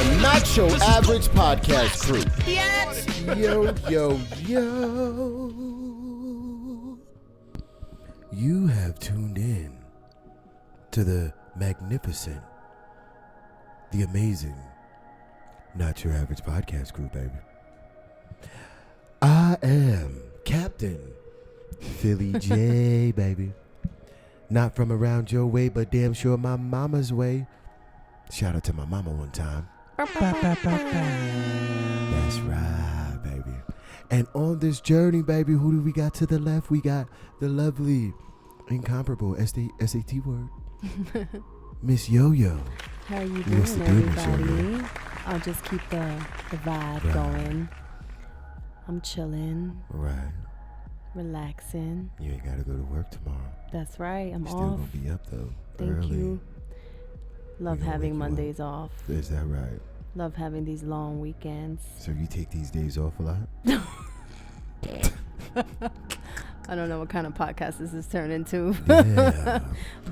the Not Your Average Podcast crew. Yes. Yo, yo, yo. You have tuned in to the magnificent, the amazing Not Your Average Podcast crew, baby. I am Captain Philly J, baby. Not from around your way, but damn sure my mama's way. Shout out to my mama one time. That's right, baby. And on this journey, baby, who do we got to the left? We got the lovely, incomparable SAT word, Miss Yo-Yo. How are you doing, everybody? I'll just keep the vibe going. I'm chilling. Right. Relaxing. You ain't got to go to work tomorrow. That's right. I'm Still off. gonna be up though. Thank early. you. Love gonna having wake you Mondays off. Is that right? Love having these long weekends. So you take these days off a lot? I don't know what kind of podcast this has turned into. Yeah.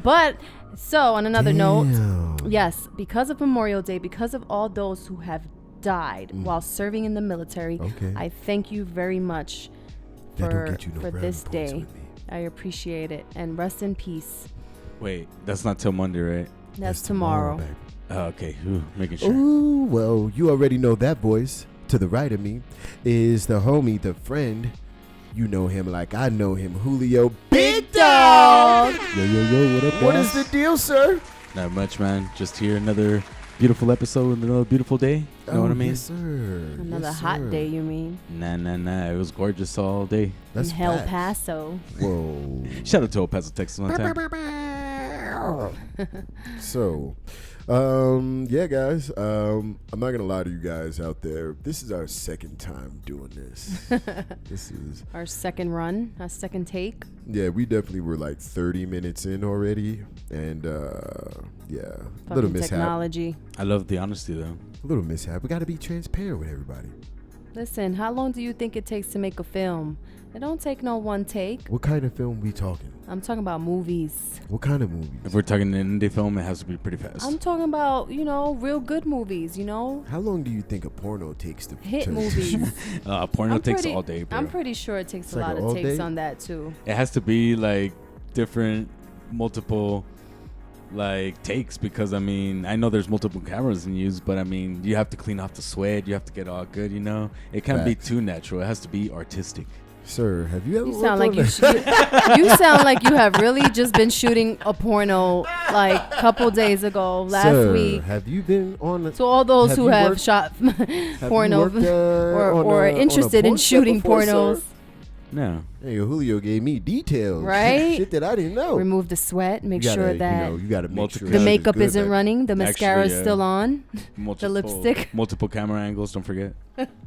But, so on another note, Damn. yes, because of Memorial Day, because of all those who have died while serving in the military, Okay. I thank you very much That don't for, get you no for brownie this points day. with me. I appreciate it. And rest in peace. Wait, that's not till Monday, right? That's tomorrow. baby. Oh, okay. Ooh, making sure. Ooh, well, you already know that voice to the right of me is the homie, the friend. You know him like I know him, Julio Big Dawg. Yo, yo, yo, what up, What guys? is the deal, sir? Not much, man. Just here, another beautiful episode and another beautiful day. You know what I mean? Yes, sir. Another Yes, hot sir. day, you mean? Nah. It was gorgeous all day. That's in El facts. Paso. Whoa. Shout out to El Paso, Texas one time. So, yeah, guys. I'm not gonna lie to you guys out there. This is our second time doing this. This is Our second run, our second take. yeah. We definitely were like 30 minutes in already, and yeah, a little Fucking mishap. technology. I love the honesty, though. A little mishap. We got to be transparent with everybody. Listen, how long do you think it takes to make a film? It don't take no one take. What kind of film we talking? I'm talking about movies. What kind of movies? If we're talking an indie film, it has to be pretty fast. I'm talking about, real good movies, How long do you think a porno takes to hit to movies. shoot? Porno I'm takes pretty- all day, bro. I'm pretty sure it takes It's a like lot an of all takes day? on that too. It has to be like different, multiple takes, because I know there's multiple cameras in use, but you have to clean off the sweat, you have to get all good, it can't be Facts. too natural. It has to be artistic. Sir, have you ever? You worked sound like on you, that? you sound like you have really just been shooting a porno like a couple days ago, last Sir, week. have you been on? To all those have who you have worked- shot have porno you worked, on or a interested in porn set shooting before, pornos, sir? No. Hey, Julio gave me details. Right? Shit that I didn't know. remove the sweat, make You gotta, sure that you gotta make Multiple- sure the shit is makeup good, isn't baby. running, the mascara is Actually, still on, Multiple, lipstick. multiple camera angles, don't forget.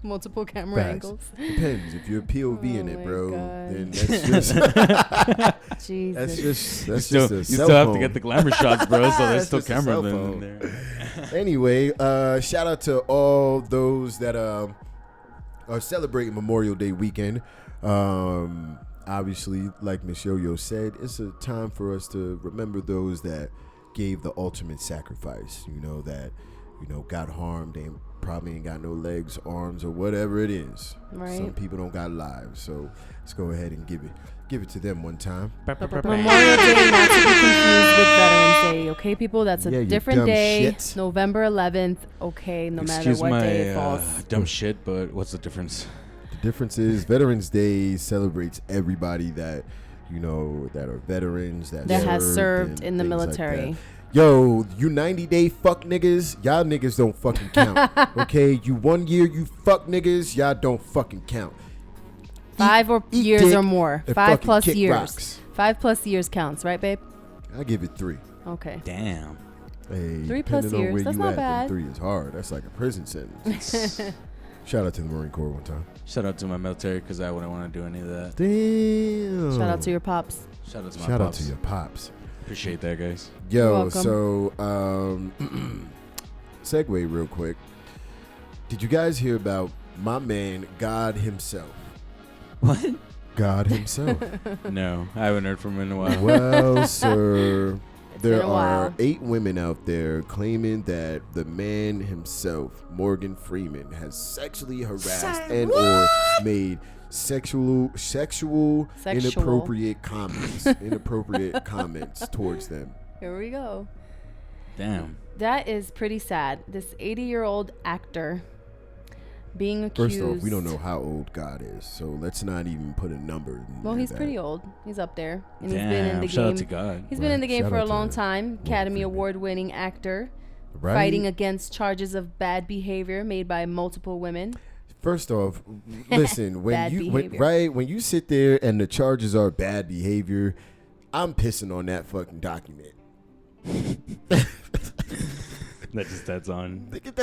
multiple camera Facts. angles. Depends if you're POV in Oh it, my bro. God. Then that's Jesus. just You a still cell have to phone. get the glamour shots, bro, so there's That's still just a camera cell in phone. there. Anyway, shout out to all those that are celebrating Memorial Day weekend. Obviously, like Miss Yo-Yo said, it's a time for us to remember those that gave the ultimate sacrifice. That got harmed. They probably ain't got no legs, arms, or whatever it is. Right. Some people don't got lives, so let's go ahead and give it to them one time. Memorial Day, not to be confused with Veterans Day, okay, people? That's Yeah, a you different dumb day. shit. November 11th, okay, no Excuse matter what my day it falls. dumb shit, but what's the difference? The difference is Veterans Day celebrates everybody that that are veterans that has served and in the things like military. that. Yo, you 90-day fuck niggas, y'all niggas don't fucking count. Okay, you 1 year you fuck niggas, y'all don't fucking count. Eat Years dick or more. and 5 fucking plus kick years. rocks. 5+ years counts, right, babe? I give it 3. Okay. Damn. Hey, 3+ depending on years, where that's you not at, then bad. 3 is hard. That's like a prison sentence. Shout out to the Marine Corps one time. Shout out to my military, because I wouldn't want to do any of that. Damn. Shout out to your pops. Shout out to my Shout out pops. to your pops. Appreciate that, guys. You're Yo, welcome. so segue real quick. Did you guys hear about my man God himself? What? God himself. No, I haven't heard from him in a while. Well, sir, there been a are while. 8 women out there claiming that the man himself, Morgan Freeman, has sexually harassed and or made sexual inappropriate comments towards them. Here we go. Damn. That is pretty sad. This 80-year-old actor being accused. First off, we don't know how old God is, so let's not even put a number. Well, he's that. pretty old. He's up there, and Damn. he's been in the Shout out game. to God. He's been in the game Shout for out a to long time. Academy Freeman. Award-winning actor, Right? fighting against charges of bad behavior made by multiple women. First off, listen, when you sit there and the charges are bad behavior, I'm pissing on that fucking document. That's on. I think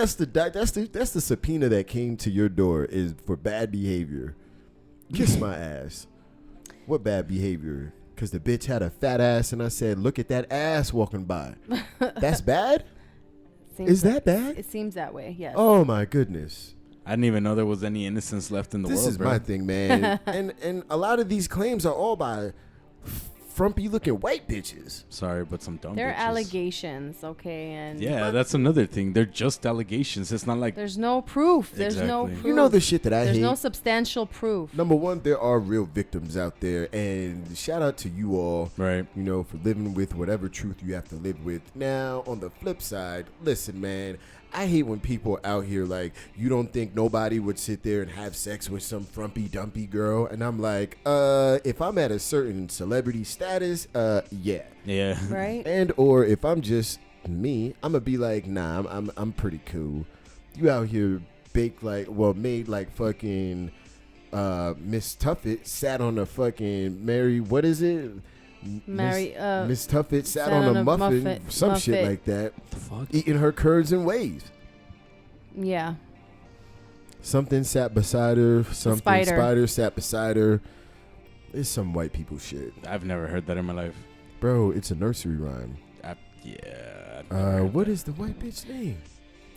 that's the subpoena that came to your door is for bad behavior. Kiss my ass. What bad behavior? Because the bitch had a fat ass and I said, look at that ass walking by. That's bad? Is that bad? It seems that way, yes. Oh my goodness. I didn't even know there was any innocence left in the world. This is bro. my thing, man. and a lot of these claims are all by frumpy looking white bitches. Sorry, but some dumb They're bitches. allegations, okay? And Yeah, that's another thing. They're just allegations. It's not like there's no proof. There's no Exactly. proof. You know the shit that I There's hate. no substantial proof. Number one, there are real victims out there, and shout out to you all, right. you know, for living with whatever truth you have to live with. Now, on the flip side, listen, man, I hate when people out here like, you don't think nobody would sit there and have sex with some frumpy dumpy girl, and I'm like, if I'm at a certain celebrity status, yeah, Yeah. Right? and or if I'm just me, I'm gonna be like, nah, I'm pretty cool. You out here made like fucking Miss Tuffet sat on a fucking what is it? Miss Tuffet sat on a muffin, some shit like that, The fuck? eating her curds and whey. Yeah. Something sat beside her. Something spider. spider sat beside her. It's some white people shit, I've never heard that in my life. bro. It's a nursery rhyme. What is the white bitch name?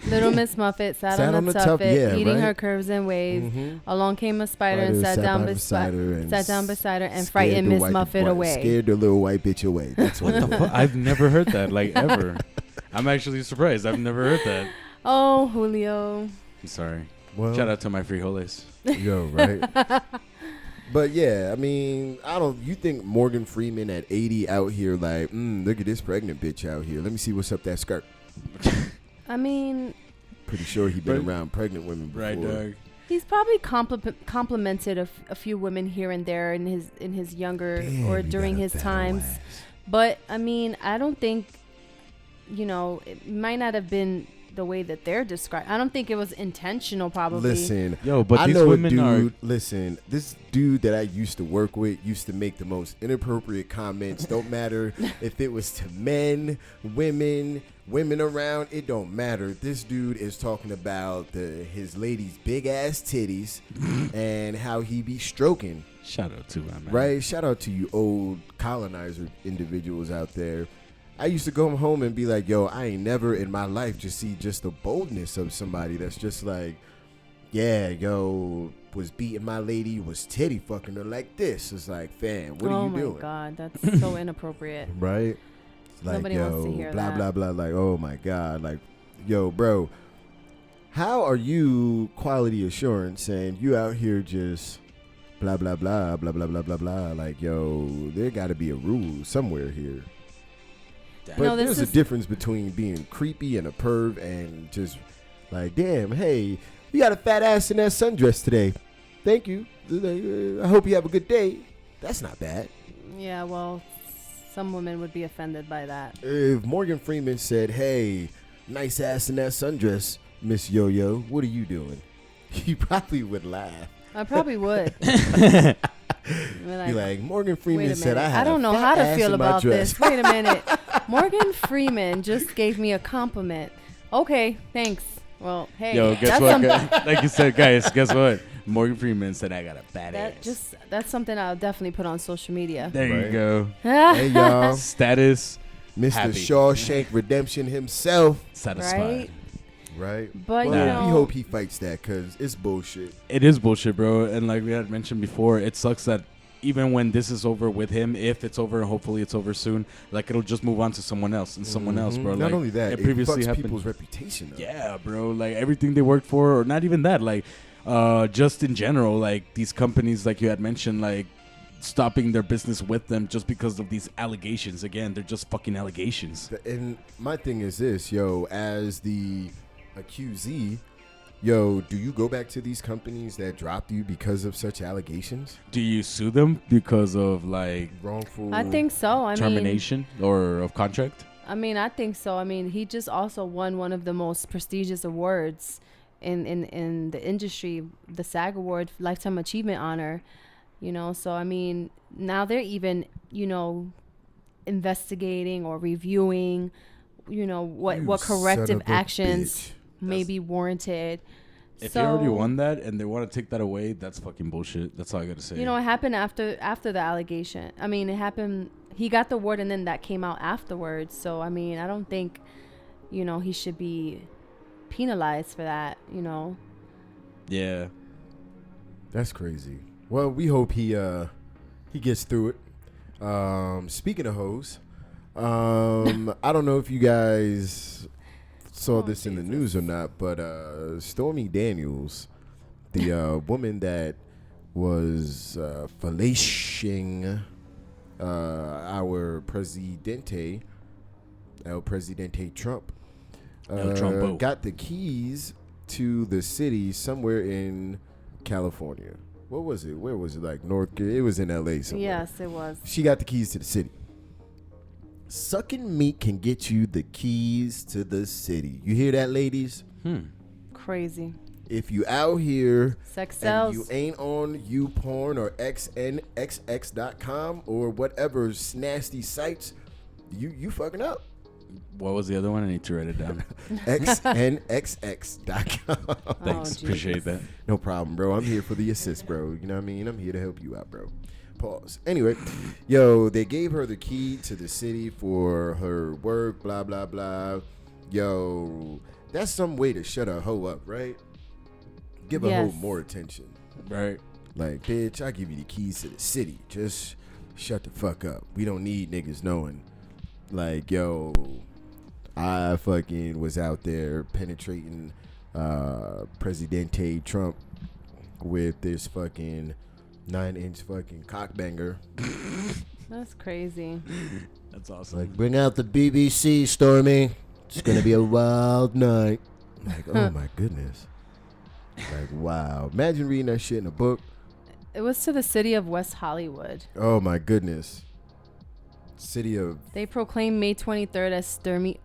Little Miss Muffet sat on the tuffet, eating her curves and waves. Mhm. Along came a spider and sat down beside her and frightened Miss Muffet away. Scared the little white bitch away. That's what What the fuck? I've never heard that, like, ever. I'm actually surprised. I've never heard that. Oh, Julio. I'm sorry. Well, Shout out to my frijoles. yo, right? But yeah, I mean, you think Morgan Freeman at 80 out here like, look at this pregnant bitch out here. Let me see what's up that skirt. I mean, Pretty sure he been Right. around pregnant women before. Right, dog. he's probably complimented a few women here and there in his younger Damn, or you during got a his fat times. ass. But I mean, I don't think, it might not have been the way that they're described. I don't think it was intentional, probably. Listen, Yo, but I these know women a are. dude. Listen, this dude that I used to work with used to make the most inappropriate comments. Don't matter if it was to men, women around. It don't matter. This dude is talking about his lady's big ass titties and how he be stroking. Shout out to him, man. Right? Shout out to you old colonizer individuals out there. I used to go home and be like, yo, I ain't never in my life just see just the boldness of somebody that's just like, yeah, yo, was beating my lady, was titty fucking her like this. It's like, fam, what are you doing? Oh my God, that's so inappropriate. Right? Like, Nobody yo, wants to hear blah, that. blah, blah. Like, oh my God. Like, yo, bro, how are you quality assurance saying you out here just blah, blah, blah, blah, blah, blah, blah, blah. Like, yo, there got to be a rule somewhere here. But No, this there's a is- difference between being creepy and a perv and just like, damn, hey, you got a fat ass in that sundress today. Thank you. I hope you have a good day. That's not bad. Yeah, well, some women would be offended by that. If Morgan Freeman said, hey, nice ass in that sundress, Miss Yo-Yo, what are you doing? You probably would laugh. I probably would. Be like, Morgan wait Freeman a said, minute. I had don't a know fat how to ass feel in my about dress. this. Wait a minute. Morgan Freeman just gave me a compliment. Okay, thanks. Well, hey, Yo, guess that's what? some- Like you said, guys, guess what? Morgan Freeman said I got a fat ass. that's something I'll definitely put on social media. There Right. you go. Hey, y'all. Status Mr. Happy. Shawshank Redemption himself. satisfied. Right? Right? But Well, you Nah. we know, hope he fights that because it's bullshit. It is bullshit, bro. And like we had mentioned before, it sucks that even when this is over with him, if it's over, hopefully it's over soon, like it'll just move on to someone else and someone else, bro. Not like, only that, it previously fucks happened. people's reputation up. Yeah, bro. Like everything they worked for, or not even that, like just in general, like these companies, like you had mentioned, like stopping their business with them just because of these allegations. Again, they're just fucking allegations. And my thing is this, yo, as the accusee, yo, do you go back to these companies that dropped you because of such allegations? Do you sue them because of like Wrongful I think so. I termination or of contract? I think so. I mean, he just also won one of the most prestigious awards in the industry, the SAG Award, Lifetime Achievement Honor. You know, so I mean, now they're even, you know, investigating or reviewing, you know, what corrective actions may be warranted. If he already won that and they want to take that away, that's fucking bullshit. That's all I gotta say. You know, it happened after the allegation. I mean, it happened. He got the award and then that came out afterwards. So I mean, I don't think, you know, he should be penalized for that. You know. Yeah. That's crazy. Well, we hope he gets through it. Speaking of hoes, I don't know if you guys saw this in the news or not, but Stormy Daniels, the woman that was fellating our Presidente, El Presidente Trump, got the keys to the city somewhere in California. What was it? Where was it? Like North? It was in L.A. somewhere. Yes, it was. She got the keys to the city. Sucking meat can get you the keys to the city. You hear that, ladies? Crazy. If you out here Sex and sells. you ain't on YouPorn or xnxx.com or whatever nasty sites, you fucking up. What was the other one? I need to write it down. xnxx.com. Thanks. Appreciate that. No problem, bro. I'm here for the assist, bro. You know what I mean? I'm here to help you out, bro. Pause. Anyway, yo, they gave her the key to the city for her work, blah, blah, blah. Yo, that's some way to shut a hoe up, right? Give a hoe more attention. Right. Like, bitch, I give you the keys to the city. Just shut the fuck up. We don't need niggas knowing. Like, yo, I fucking was out there penetrating Presidente Trump with this fucking 9-inch fucking cockbanger. That's crazy. That's awesome. Like, bring out the BBC, Stormy. It's going to be a wild night. Like, oh my goodness. Like, wow. Imagine reading that shit in a book. It was to the city of West Hollywood. Oh my goodness. City of... They proclaimed May 23rd as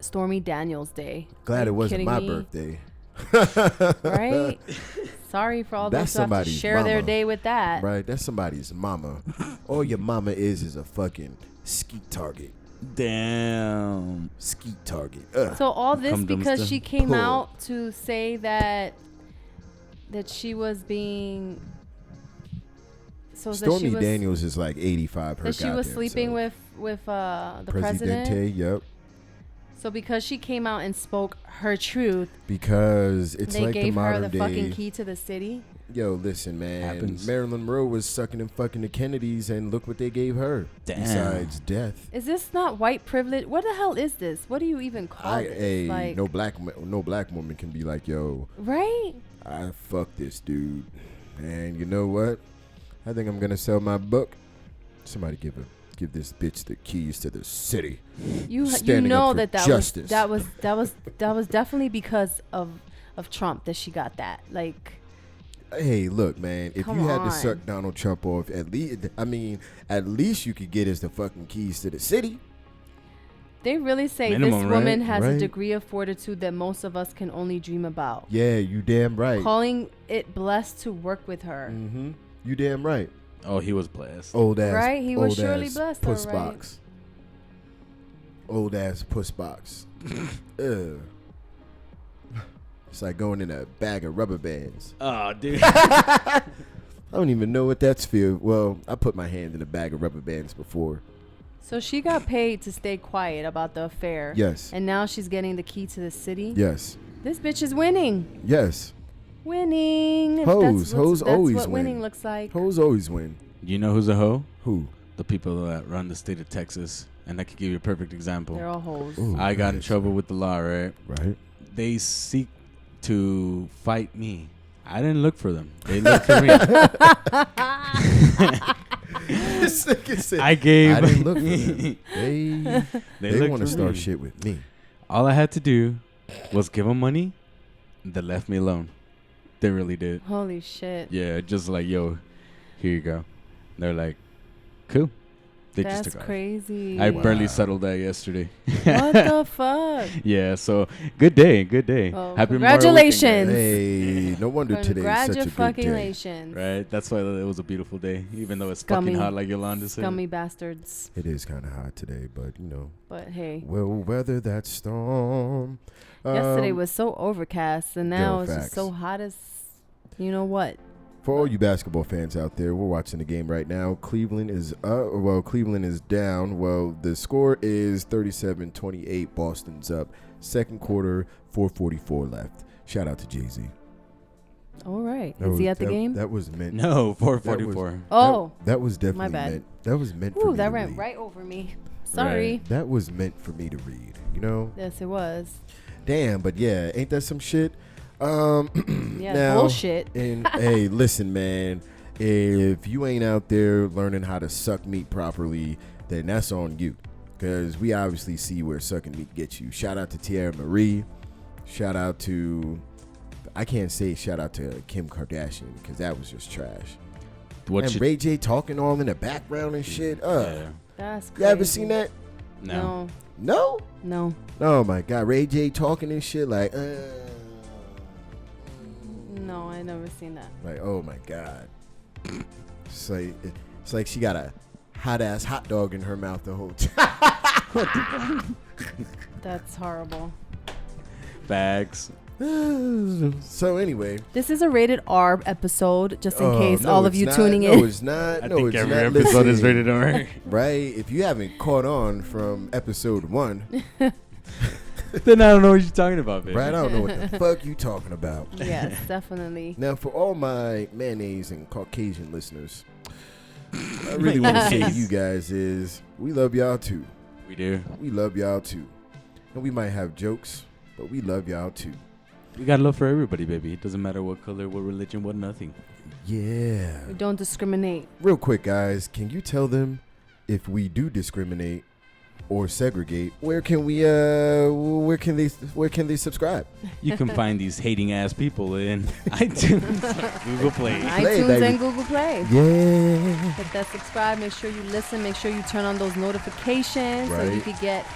Stormy Daniels Day. Glad it wasn't my me? birthday. Right? Sorry for all those who have to share their day with that. Right? That's somebody's mama. All your mama is a fucking skeet target. Damn. Skeet target. So all this because she came Pull. out to say that she was being... So Stormy Daniels is like 85. Her that she was sleeping self. with the Presidente, president. yep. So because she came out and spoke her truth, Because it's they like gave the her modern the day. fucking key to the city. Yo, listen, man. Happens. Marilyn Monroe was sucking and fucking the Kennedys, and look what they gave her. Damn. Besides death. Is this not white privilege? What the hell is this? What do you even call this? Hey, Like, no black woman can be like, yo, right? I fuck this dude, and you know what? I think I'm gonna sell my book. Somebody give this bitch the keys to the city. You Standing know up for that justice. was definitely because of Trump that she got that. Like, Hey, look, man. If Come you had to on. suck Donald Trump off, at least you could get us the fucking keys to the city. they really say Minimum, this woman right? has a Right. degree of fortitude that most of us can only dream about. Yeah, you damn right. Calling it blessed to work with her. Mm-hmm. You damn right. Oh, he was blessed. Old ass. Right? He was old surely ass blessed, Puss all right. box. Old ass puss box. Ugh. It's like going in a bag of rubber bands. Oh, dude. I don't even know what that's feel. Well, I put my hand in a bag of rubber bands before. So she got paid to stay quiet about the affair. Yes. And now she's getting the key to the city. Yes. This bitch is winning. Yes. Winning. Hoes That's always what win. winning looks like. Hoes always win. You know who's a hoe? Who? The people that run the state of Texas. And I could give you a perfect example. They're all hoes. Ooh, I got in nice. trouble with the law, right? Right. They seek to fight me. I didn't look for them. They looked for me. This nigga said, I gave. I didn't look for them. They looked want to for start me. shit with me. All I had to do was give them money. They left me alone. They really did. Holy shit. Yeah, just like, yo, here you go. They're like, cool. They just That's took crazy. off. I Wow. barely settled that yesterday. What the fuck? Yeah, so good day, good day. Oh, Happy Memorial congratulations. Hey, no wonder today's such a good day. Congratulations. Right, that's why it was a beautiful day, even though it's Scummy. fucking hot, like Yolanda said. Scummy bastards. It is kind of hot today, but you know, But hey, we'll weather that storm. yesterday was so overcast, and now it's facts. just so hot as you know what. For all you basketball fans out there, we're watching the game right now. Cleveland is Cleveland is down. Well, the score is 37-28. Boston's up. Second quarter, 4:44 left. Shout out to Jay-Z. All right. Is he at the game? That was meant. No, 444. Oh, that was definitely my bad. meant. That was meant for ooh, me that to went read. right over me. Sorry. That was meant for me to read. You know? Yes, it was. Damn, but yeah, ain't that some shit? Yeah, now, bullshit. And hey, listen, man. If you ain't out there learning how to suck meat properly, then that's on you. Because we obviously see where sucking meat gets you. Shout out to Tierra Marie. Shout out to, I can't say shout out to Kim Kardashian because that was just trash. And Ray J talking all in the background and shit. Yeah. That's You crazy. ever seen that? No. No? No. Oh my God. Ray J talking and shit like, No, I never seen that. like, oh my God. It's like she got a hot ass hot dog in her mouth the whole time. That's horrible. Bags. So anyway. This is a rated R episode, just in Oh, case no, all of it's you not. tuning No, in. it's not. I No, think it's every not. episode is Listen, rated R. right? If you haven't caught on from episode 1, Then I don't know what you're talking about, baby. right? I don't know what the fuck you talking about. Yes, definitely. Now, for all my mayonnaise and Caucasian listeners, what I really want to say to you guys is we love y'all too. We do. We love y'all too. And we might have jokes, but we love y'all too. We got love for everybody, baby. It doesn't matter what color, what religion, what nothing. Yeah. We don't discriminate. Real quick, guys, can you tell them if we do discriminate or segregate, where can they subscribe? You can find these hating ass people in iTunes, Google Play. iTunes baby. and Google Play. Yeah. Hit that subscribe. Make sure you listen. Make sure you turn on those notifications so you Right. can get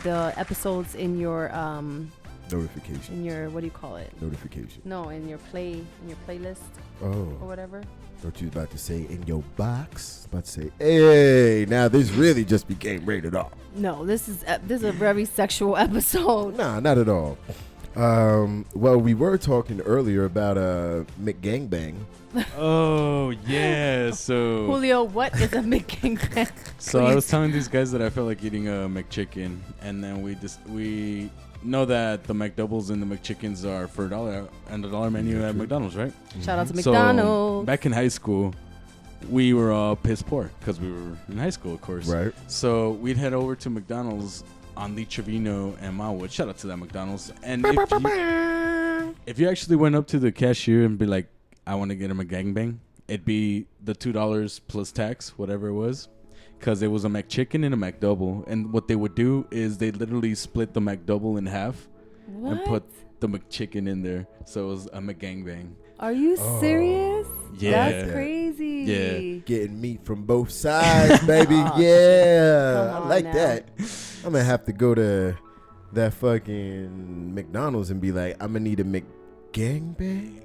the episodes in your Notification. what do you call it? Notification. No, in your playlist or Oh, whatever. thought you was about to say in your box. About to say, hey, now this really just became rated R. No, this is a very sexual episode. Nah, not at all. Well, we were talking earlier about McGangbang. Oh, yeah. So Julio, what is a McGangbang? So I was telling these guys that I felt like eating a McChicken, and then we know that the McDoubles and the McChickens are for $1 and the $1 menu at McDonald's, right? Shout out to So McDonald's. back in high school, we were all piss poor because we were in high school, of course. Right. So we'd head over to McDonald's on Lee Trevino and Mawood. Shout out to that McDonald's. And if you actually went up to the cashier and be like, I want to get him a gangbang, it'd be the $2 plus tax, whatever it was. Because it was a McChicken and a McDouble. And what they would do is they literally split the McDouble in half What? and put the McChicken in there. So it was a McGangbang. Are you serious? Yeah. That's crazy. Yeah. Getting meat from both sides, baby. Oh, Yeah. Come I on like now. that. I'm going to have to go to that fucking McDonald's and be like, I'm going to need a McGangbang.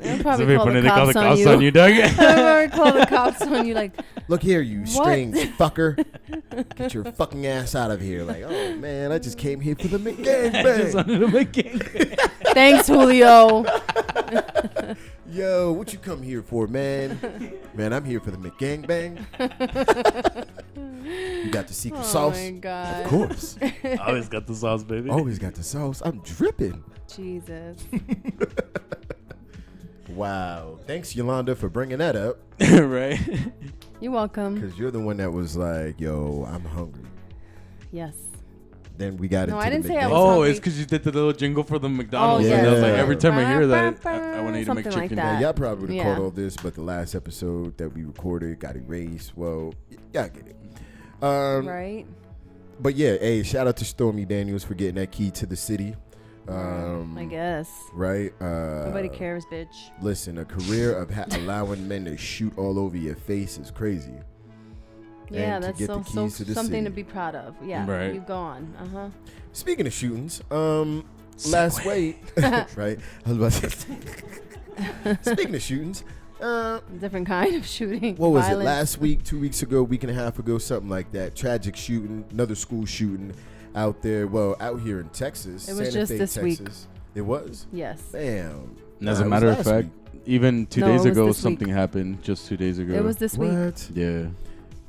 They'll probably Somebody call put the it, they call the cops cops on on you. you, Doug. They'll probably call the cops on you like, Look here, you What? strange fucker. Get your fucking ass out of here. Like, oh, man, I just came here for the I just McGangbang. wanted a McGangbang. thanks, Julio. Yo, what you come here for, man? Man, I'm here for the McGangbang. You got the secret Oh sauce? my God. Of course. Always got the sauce, baby. Always got the sauce. I'm dripping. Jesus. Wow. Thanks, Yolanda, for bringing that up. Right? You're welcome. Because you're the one that was like, yo, I'm hungry. Yes. Then we got No, into I didn't the say I McDonald's. was Oh, hungry. it's because you did the little jingle for the McDonald's. Oh, And I was like, yeah. every time I hear that, I want to eat a Something like McChicken. that. Yeah, y'all probably would have Yeah. caught all this, but the last episode that we recorded got erased. Well, y'all get it. Right. But yeah, hey, shout out to Stormy Daniels for getting that key to the city. I guess. Right? Nobody cares, bitch. Listen, a career of allowing men to shoot all over your face is crazy. Yeah, And to that's get the so keys to the something city. to be proud of. Yeah. Right. You go on. Speaking of shootings, last week, right? I was about to say. Speaking of shootings, Different kind of shooting. what was Violence. it? Last week, 2 weeks ago, week and a half ago, something like that. Tragic shooting, another school shooting out there. Well, out here in Texas. It was Santa just Fe, this week. Texas. It was. Yes. Damn. And as a Nah, it was matter of last fact, week. even 2 No, days it was ago, this something week. happened just 2 days ago. It was this week. What? Yeah.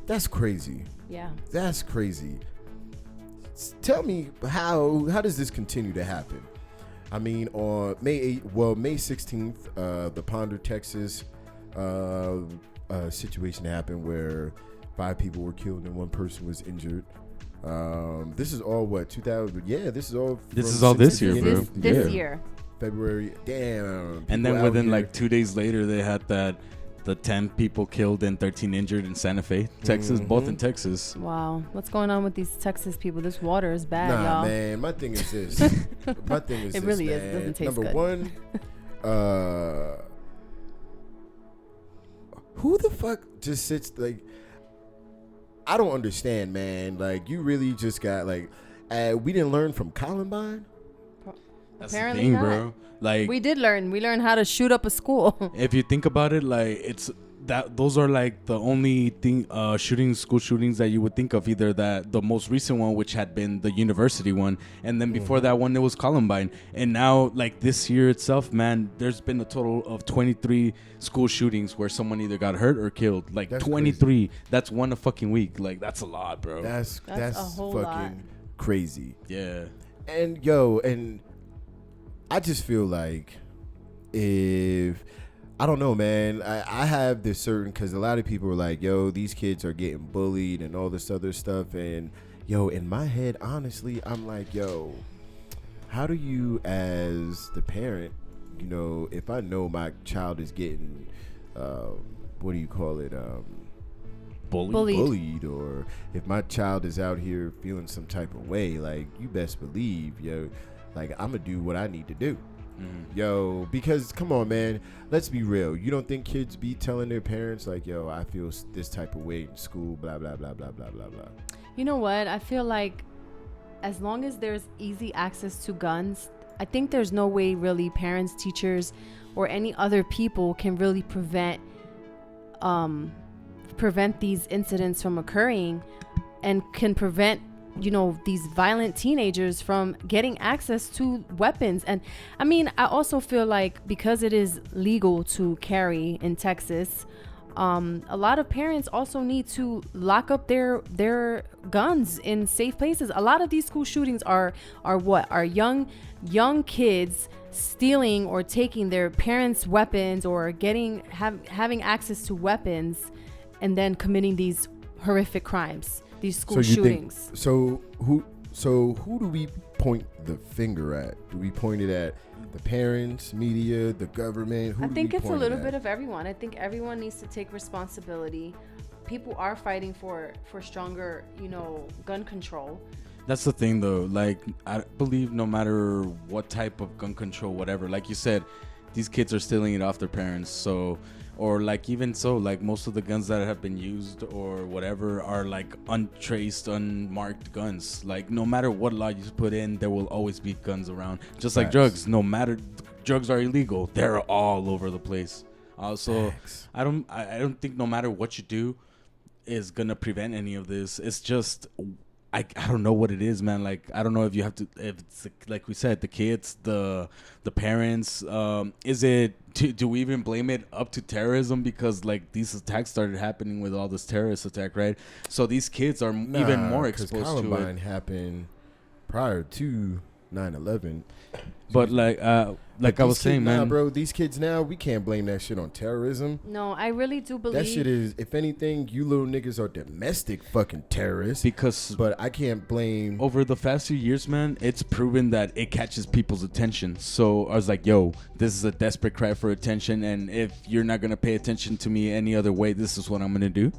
That's crazy. Yeah. That's crazy. Tell me how does this continue to happen? I mean, on May 16th, the Ponder, Texas situation happened where 5 people were killed and 1 person was injured. This is all what 2000? Yeah, this is all. This from is all since this the year, beginning. bro. This Yeah. year. February. Damn. And people then out within here. like 2 days later, they had the 10 people killed and 13 injured in Santa Fe, Texas, both in Texas. Wow. What's going on with these Texas people? This water is bad, Nah, y'all. man. My thing is this. My thing is It this, really is. man. It doesn't taste Number good. one, who the fuck just sits like? I don't understand, man. Like, you really just got like, we didn't learn from Columbine. That's Apparently the thing, not. bro. Like, We did learn. We learned how to shoot up a school. if you think about it, like it's that those are like the only thing school shootings that you would think of. Either that the most recent one, which had been the university one, and then before that one, it was Columbine. And now, like this year itself, man, there's been a total of 23 school shootings where someone either got hurt or killed. Like That's 23. That's one a fucking week. Like that's a lot, bro. That's That's a whole fucking lot. crazy. Yeah. And I just feel like if I don't know, man. I have this certain, because a lot of people are like, yo, these kids are getting bullied and all this other stuff. And yo, in my head, honestly, I'm like, yo, how do you, as the parent, you know, if I know my child is getting, what do you call it? Bullied, or if my child is out here feeling some type of way, like, you best believe, yo, like, I'm gonna do what I need to do. Yo, because come on, man, let's be real. You don't think kids be telling their parents like, yo, I feel this type of way in school, blah blah blah blah blah blah blah? You know what? I feel like as long as there's easy access to guns, I think there's no way really parents, teachers, or any other people can really prevent these incidents from occurring, and can prevent, you know, these violent teenagers from getting access to weapons. And I mean, I also feel like because it is legal to carry in Texas, a lot of parents also need to lock up their guns in safe places. A lot of these school shootings are young kids stealing or taking their parents' weapons, or having access to weapons, and then committing these horrific crimes. These school shootings. So who do we point the finger at? Do we point it at the parents, media, the government? I think it's a little bit of everyone. I think everyone needs to take responsibility. People are fighting for stronger, you know, gun control. That's the thing, though. Like, I believe no matter what type of gun control, whatever, like you said, these kids are stealing it off their parents. So, or like, even so, like most of the guns that have been used or whatever are like untraced, unmarked guns. Like, no matter what law you put in, there will always be guns around. Just like drugs. No matter, drugs are illegal. They're all over the place. So I don't think no matter what you do is gonna prevent any of this. It's just, I don't know what it is, man. Like, I don't know if it's like we said, the kids, the parents. Is it do we even blame it up to terrorism, because like these attacks started happening with all this terrorist attack, right? So these kids are even more exposed to it. Columbine happened prior to 9/11. But like I was saying, man, bro, these kids now, we can't blame that shit on terrorism. No, I really do believe That shit is, if anything, you little niggas are domestic fucking terrorists. because But I can't blame. over the past few years, man, it's proven that it catches people's attention. So I was like, yo, this is a desperate cry for attention, and if you're not gonna pay attention to me any other way, this is what I'm gonna do.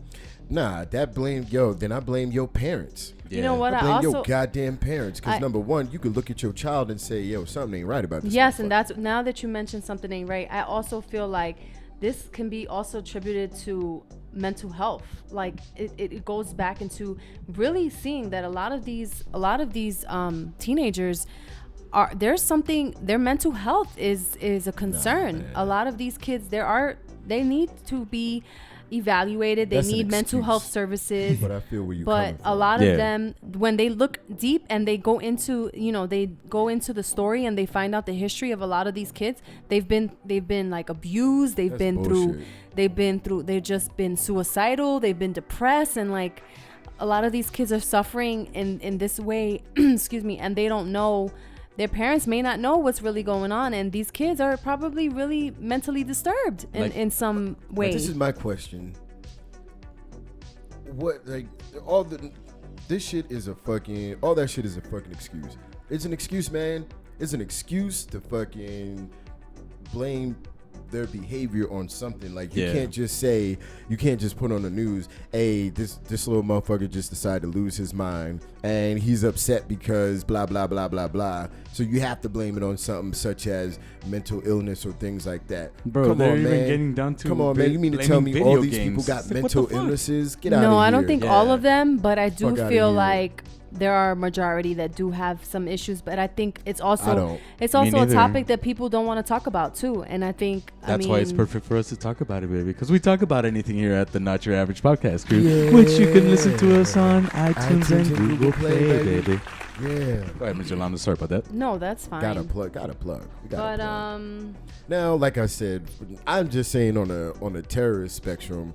Nah, then I blame your parents. You know what? I I blame also your goddamn parents. Because number one, you could look at your child and say, yo, something ain't right about this. yes, and that's now that you mentioned something ain't right. I also feel like this can be also attributed to mental health. Like it goes back into really seeing that a lot of these teenagers are their mental health is a concern. A lot of these kids they need to be evaluated. They That's an need mental excuse. health services. But I feel where you But a lot of them, when they look deep and they go into the story and they find out the history of a lot of these kids, they've been like abused. They've just been suicidal. They've been depressed, and like a lot of these kids are suffering in this way. Excuse me, and they don't know. Their parents may not know what's really going on, and these kids are probably really mentally disturbed in some way. This is my question. What, like, this shit is all that shit is a fucking excuse. It's an excuse, man. It's an excuse to fucking blame their behavior on something. Like, you can't just put on the news, hey, this little motherfucker just decided to lose his mind and he's upset because blah blah blah blah blah. So you have to blame it on something such as mental illness or things like that. Bro, they're even getting down to man. You mean to tell me all these people got mental illnesses? Get out of here. No, I don't think all of them, but I do feel here. like there are a majority that do have some issues, but I think it's also a neither. topic that people don't want to talk about too. And I think that's why it's perfect for us to talk about it, baby, because we talk about anything here at the Not Your Average Podcast Crew, which you can listen to us on iTunes and Google Play, baby. Yeah. Go ahead, Mr. Yolanda. Sorry about that. No, that's fine. Gotta plug. But now, like I said, I'm just saying on a terrorist spectrum.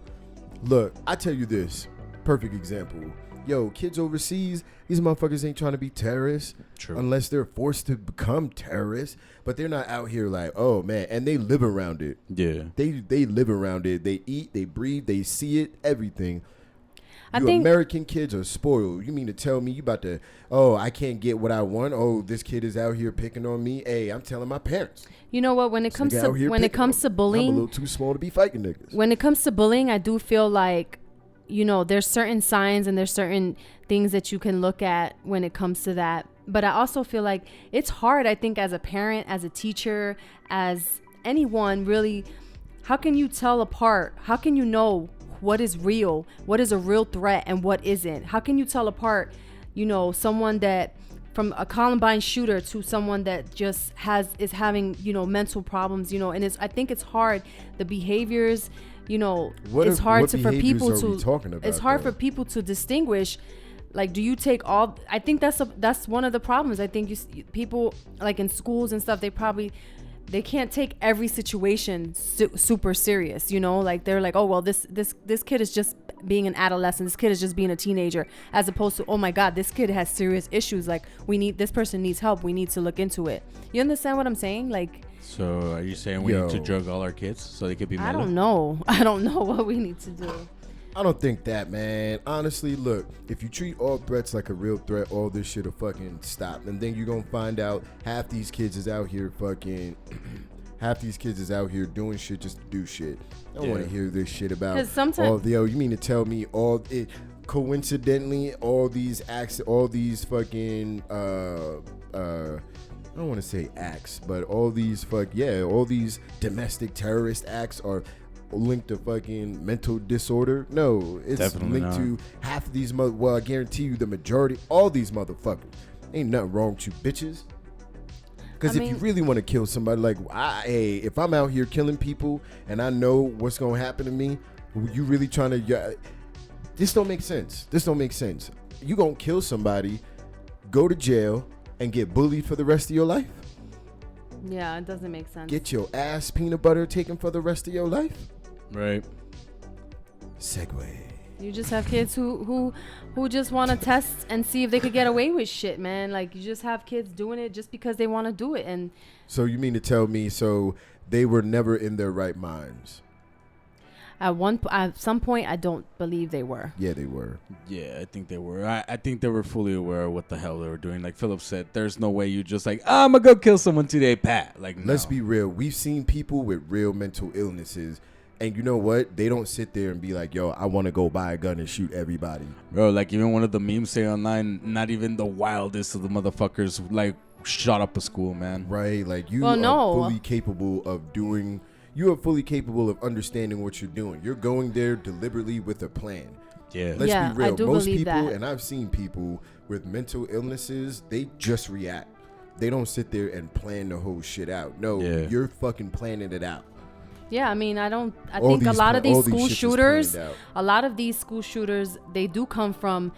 Look, I tell you this, perfect example. Yo, kids overseas, these motherfuckers ain't trying to be terrorists. True. Unless they're forced to become terrorists. But they're not out here like, oh man, and they live around it. Yeah. They live around it. They eat, they breathe, they see it, everything. I think American kids are spoiled. You mean to tell me you about to, I can't get what I want. Oh, this kid is out here picking on me. Hey, I'm telling my parents. You know what? When it comes to bullying, I'm a little too small to be fighting niggas. When it comes to bullying, I do feel like, there's certain signs and there's certain things that you can look at when it comes to that. But I also feel like it's hard, I think, as a parent, as a teacher, as anyone really. How can you tell apart? How can you know what is real, what is a real threat, and what isn't? How can you tell apart, someone that from a Columbine shooter to someone that just is having, mental problems, and I think it's hard. The behaviors, it's hard for people to distinguish. Like, do you take all? I think that's one of the problems. I think people like in schools and stuff, they can't take every situation super serious, like they're like, oh, well, this kid is just being an adolescent. This kid is just being a teenager, as opposed to, oh my God, this kid has serious issues. Like, this person needs help. We need to look into it. You understand what I'm saying? Like, so are you saying we need to drug all our kids so they could be mellow? I don't know what we need to do. I don't think that, man. Honestly, look, if you treat all threats like a real threat, all this shit will fucking stop. And then you're going to find out half these kids is out here doing shit just to do shit. I don't want to hear this shit about you mean to tell me coincidentally, all these acts, all these fucking, I don't want to say acts, but all these domestic terrorist acts are linked to fucking mental disorder? No, it's definitely linked not. to half of these I guarantee you the majority, all these motherfuckers. Ain't nothing wrong with you bitches. Because if you really want to kill somebody, like, if I'm out here killing people and I know what's going to happen to me, you really trying to, this don't make sense. You going to kill somebody, go to jail, and get bullied for the rest of your life? Yeah, it doesn't make sense. Get your ass peanut butter taken for the rest of your life? Right. Segue. You just have kids who just want to test and see if they could get away with shit, man. Like, you just have kids doing it just because they want to do it. And so you mean to tell me, so they were never in their right minds? at some point, I don't believe they were. Yeah, they were. Yeah, I think they were. I think they were fully aware of what the hell they were doing. Like Philip said, there's no way you just like, I'm going to go kill someone today, Pat. Like, no. Let's be real. We've seen people with real mental illnesses. And you know what? They don't sit there and be like, yo, I want to go buy a gun and shoot everybody. Bro, like even one of the memes say online, not even the wildest of the motherfuckers like shot up a school, man. Right? Like you are fully capable of doing... You are fully capable of understanding what you're doing. You're going there deliberately with a plan. Yeah. Let's be real. I do Most believe people, that. and I've seen people with mental illnesses, they just react. They don't sit there and plan the whole shit out. No, you're fucking planning it out. Yeah, I mean, I think a lot of these school shooters, they do come from,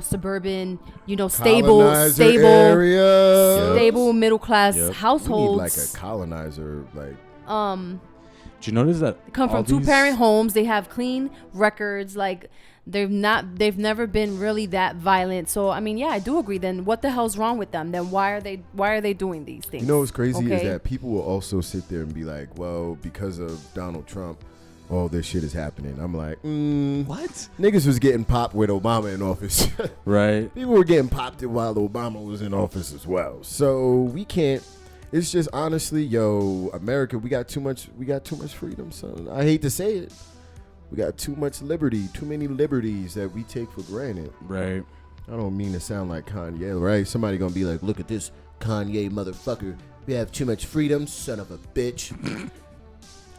suburban, stable middle class households. We need like a colonizer, like. Do you notice that they come from two-parent homes? They have clean records. Like they've never been really that violent. So I mean, yeah, I do agree. Then what the hell's wrong with them? Then why are they doing these things? You know what's crazy is that people will also sit there and be like, well, because of Donald Trump, all this shit is happening. I'm like, what? Niggas was getting popped with Obama in office. Right. People were getting popped while Obama was in office as well. So we can't. It's just honestly, America, we got too much freedom, son. I hate to say it. We got too much liberty, too many liberties that we take for granted. Right. I don't mean to sound like Kanye, right? Somebody gonna be like, look at this Kanye motherfucker. We have too much freedom, son of a bitch.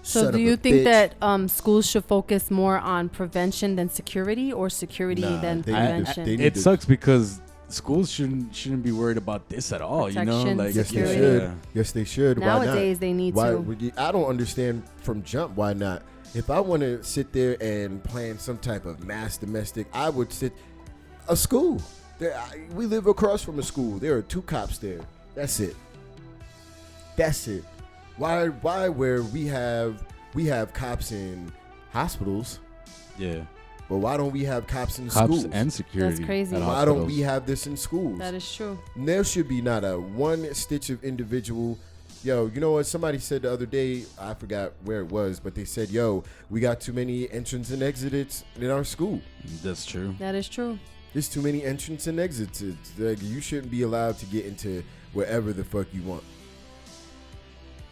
So do you think that schools should focus more on prevention than security, or security than prevention? It sucks because schools shouldn't be worried about this at all. Protection, like yes, they should. Yes, they should. Nowadays, they need to. I don't understand from jump why not. If I want to sit there and plan some type of mass domestic, I would sit a school. We live across from a school. There are 2 cops there. That's it. Why? Where we have cops in hospitals. Yeah. But why don't we have cops in schools? Cops and security. That's crazy. Why don't we have this in schools? That is true. There should be not a one stitch of individual. You know what? Somebody said the other day, I forgot where it was, but they said, we got too many entrance and exits in our school. That's true. That is true. There's too many entrance and exits. Like, you shouldn't be allowed to get into wherever the fuck you want.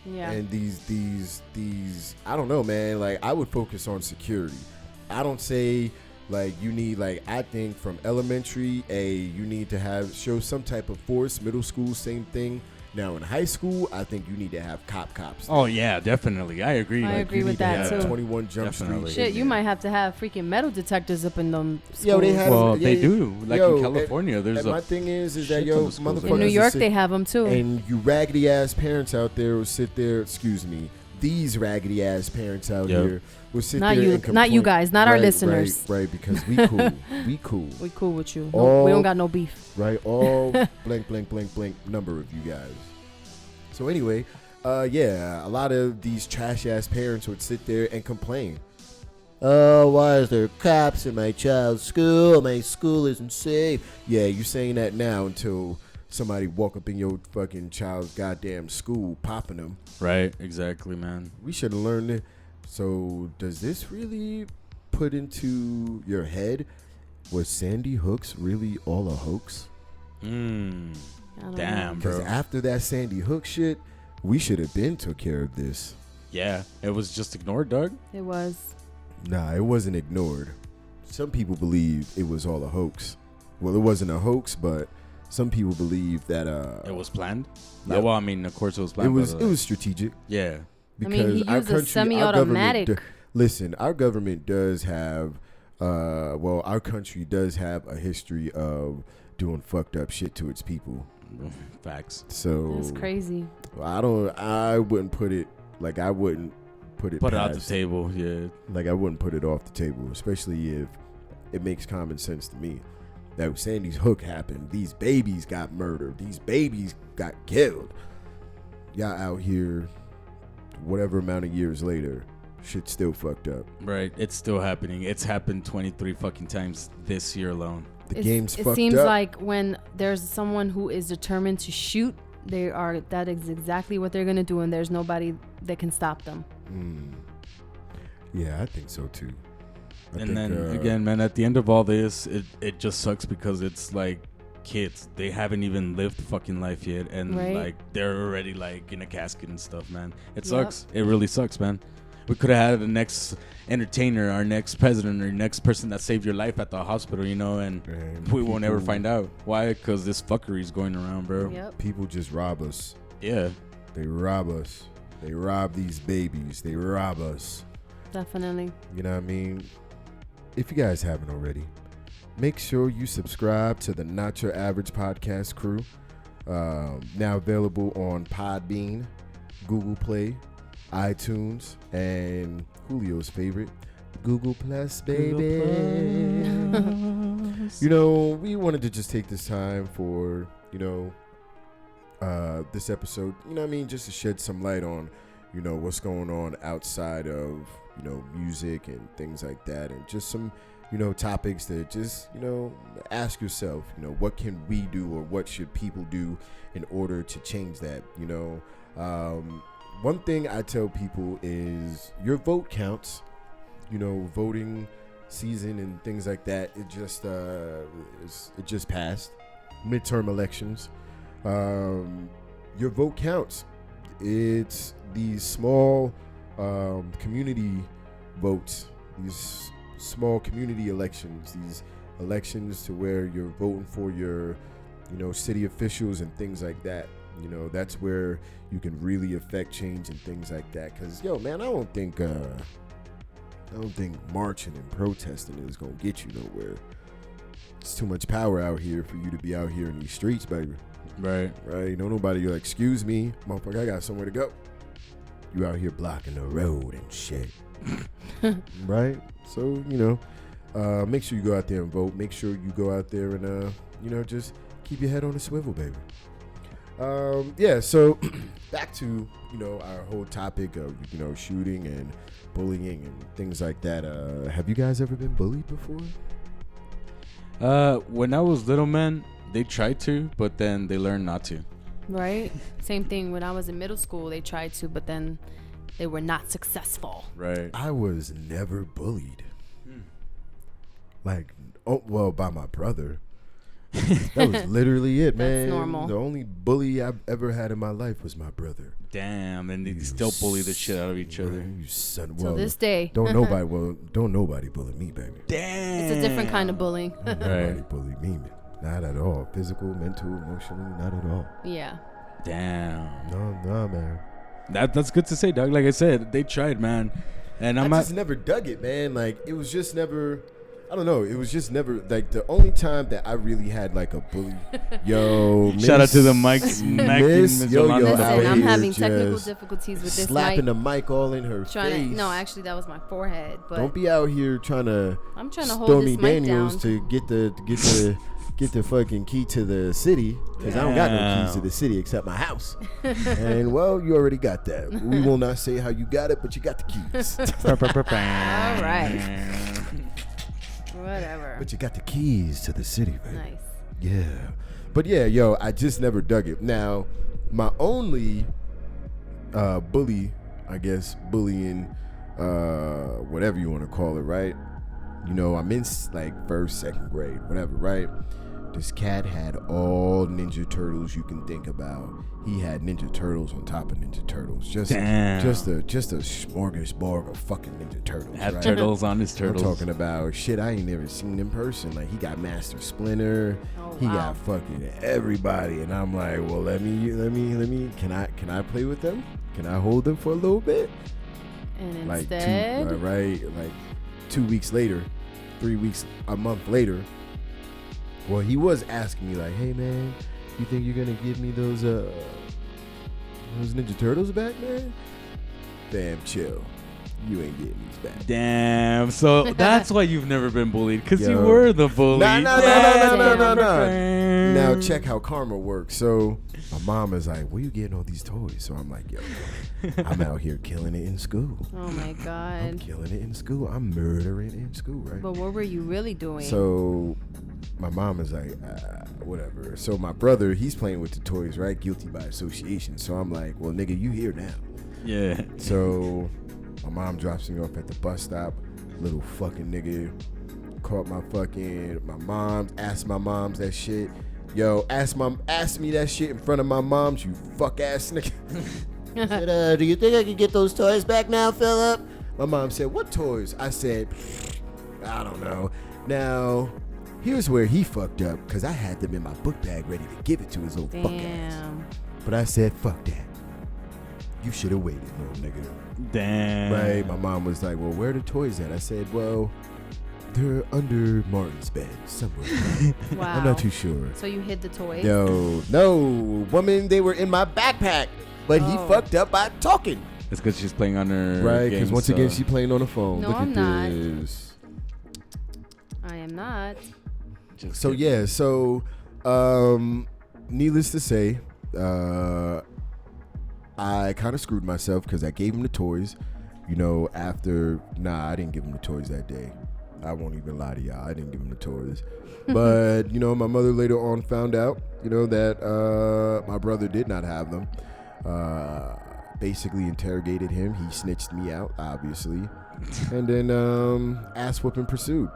Yeah. And these, I don't know, man. Like, I would focus on security. I don't say like you need, like, I think from elementary, you need to show some type of force. Middle school, same thing. Now in high school, I think you need to have cops. Oh yeah, definitely. I agree. I agree with that too. 21 Jump Street. Shit, you might have to have freaking metal detectors up in them schools. Yo, they have. They do. Like in California, there's my thing is that motherfuckers in New York they have them too. And you raggedy ass parents out there will sit there. Excuse me. These raggedy ass parents out here will sit there and complain. Not you guys, not our listeners. Right, because we cool. We cool. We cool with you. We don't got no beef. Right, all blank number of you guys. So anyway, a lot of these trash ass parents would sit there and complain. Oh, why is there cops in my child's school? My school isn't safe. Yeah, you're saying that now until somebody walk up in your fucking child's goddamn school popping them. Right, exactly, man. We should have learned it. So does this really put into your head, was Sandy Hook's really all a hoax? Damn, bro. Because after that Sandy Hook shit, we should have been took care of this. Yeah, it was just ignored, Doug. It was. Nah, it wasn't ignored. Some people believe it was all a hoax. Well, it wasn't a hoax, but some people believe that it was planned. Yep. Well, I mean, of course, it was planned. It was strategic. Yeah, because he used a semi-automatic. Listen, our government does have, our country does have a history of doing fucked up shit to its people. Facts. So that's crazy. I wouldn't put it out the table. Yeah, like I wouldn't put it off the table, especially if it makes common sense to me. That Sandy's Hook happened. These babies got murdered. These babies got killed. Y'all out here, whatever amount of years later, shit's still fucked up. Right. It's still happening. It's happened 23 fucking times this year alone. The game's fucked up. It seems like when there's someone who is determined to shoot, that is exactly what they're going to do, and there's nobody that can stop them. Yeah, I think so too. Again, man, at the end of all this, it just sucks because it's like kids. They haven't even lived fucking life yet, and like they're already like in a casket and stuff, man. It sucks. It really sucks, man. We could have had the next entertainer, our next president, or next person that saved your life at the hospital, you know, and we won't ever find out. Why? Because this fuckery is going around, bro. Yep. People just rob us. Yeah. They rob us. They rob these babies. They rob us. Definitely. You know what I mean? If you guys haven't already, make sure you subscribe to the Not Your Average Podcast crew. Now available on Podbean, Google Play, iTunes, and Julio's favorite, Google Plus, baby. You know, we wanted to just take this time for, you know, this episode, you know what I mean, just to shed some light on, you know, what's going on outside of, you know, music and things like that, and just some, you know, topics that just, you know, ask yourself, you know, what can we do, or what should people do in order to change that, you know. One thing I tell people is your vote counts. You know, voting season and things like that, it just passed. Midterm elections. Your vote counts. It's these small community votes, these small community elections, these elections to where you're voting for your, you know, city officials and things like that. You know, that's where you can really affect change and things like that. Because, yo, man, I don't think marching and protesting is going to get you nowhere. It's too much power out here for you to be out here in these streets, baby. Right. Right? Don't nobody, you're like, excuse me, motherfucker, I got somewhere to go. You out here blocking the road and shit. Right? So, you know, make sure you go out there and vote. Make sure you go out there and, you know, just keep your head on the swivel, baby. Yeah, so back to, you know, our whole topic of, you know, shooting and bullying and things like that. Have you guys ever been bullied before? When I was little, man, they tried to, but then they learned not to. Right? Same thing when I was in middle school. They tried to, but then they were not successful. Right. I was never bullied. Like, oh, well, by my brother. That was literally it, man. That's normal. The only bully I've ever had in my life was my brother. Damn, and they still bully the shit out of each other. You son. Till this day. Don't nobody bully me, baby. Damn. It's a different kind of bullying. Don't nobody bully me, man. Not at all. Physical, mental, emotionally, not at all. Yeah. Damn. No, man. That's good to say, dog. Like I said, they tried, man. And I just never dug it, man. Like, it was just never... I don't know. It was just never, like, the only time that I really had, like, a bully. Yo, miss, shout out to the mic smacking Miss Yolanda. Listen, I'm having technical difficulties with this slapping mic. the mic all in her face. No, actually, that was my forehead. But don't be out here trying to hold this mic Daniels down. to get the fucking key to the city, because I don't got no keys to the city except my house. And, well, you already got that. We will not say how you got it, but you got the keys. All right. Whatever. But you got the keys to the city, baby. Nice. Yeah. But yeah, yo, I just never dug it. Now, my only bullying, whatever you want to call it, right? You know, I'm in like first, second grade, whatever, right? This cat had all Ninja Turtles you can think about. He had Ninja Turtles on top of Ninja Turtles. Just a smorgasbord of fucking Ninja Turtles. Had right? turtles on his turtles. I'm talking about shit I ain't never seen in person. Like, he got Master Splinter. He got fucking everybody. And I'm like, well, let me. Can I play with them? Can I hold them for a little bit? And like instead, like 2 weeks later, 3 weeks, a month later. Well, he was asking me like, hey man, you think you're gonna give me those Ninja Turtles back, man? Damn, chill. You ain't getting these back. Damn. So that's why you've never been bullied, because you Yo. were the bully. No. Damn. Now check how karma works. So my mom is like, where you getting all these toys? So I'm like, yo, I'm out here killing it in school. Oh my I'm God. killing it in school. I'm murdering in school, right? But what were you really doing? So my mom is like, whatever. So my brother, he's playing with the toys, right? Guilty by association. So I'm like, well, nigga, you here now. Yeah. So my mom drops me off at the bus stop. Little fucking nigga caught my mom, asked my moms that shit. Yo, ask me that shit in front of my moms, you fuck ass nigga. Said, do you think I can get those toys back now, Philip? My mom said, what toys? I said, I don't know. Now, here's where he fucked up, because I had them in my book bag ready to give it to his little fuck ass. But I said, fuck that. You should have waited, little nigga. Damn. Right? My mom was like, well, where are the toys at? I said, well, they're under Martin's bed somewhere. Wow. I'm not too sure. So you hid the toys? No, woman, they were in my backpack. But he fucked up by talking. It's because she's playing on her right, because once again, she's playing on the phone. No, Look I'm at not. this. I am not. So, yeah, needless to say, I kind of screwed myself because I gave him the toys. I didn't give him the toys that day. I won't even lie to y'all. I didn't give him the toys. But, my mother later on found out, that my brother did not have them. Basically interrogated him. He snitched me out, obviously. And then ass whooping pursued.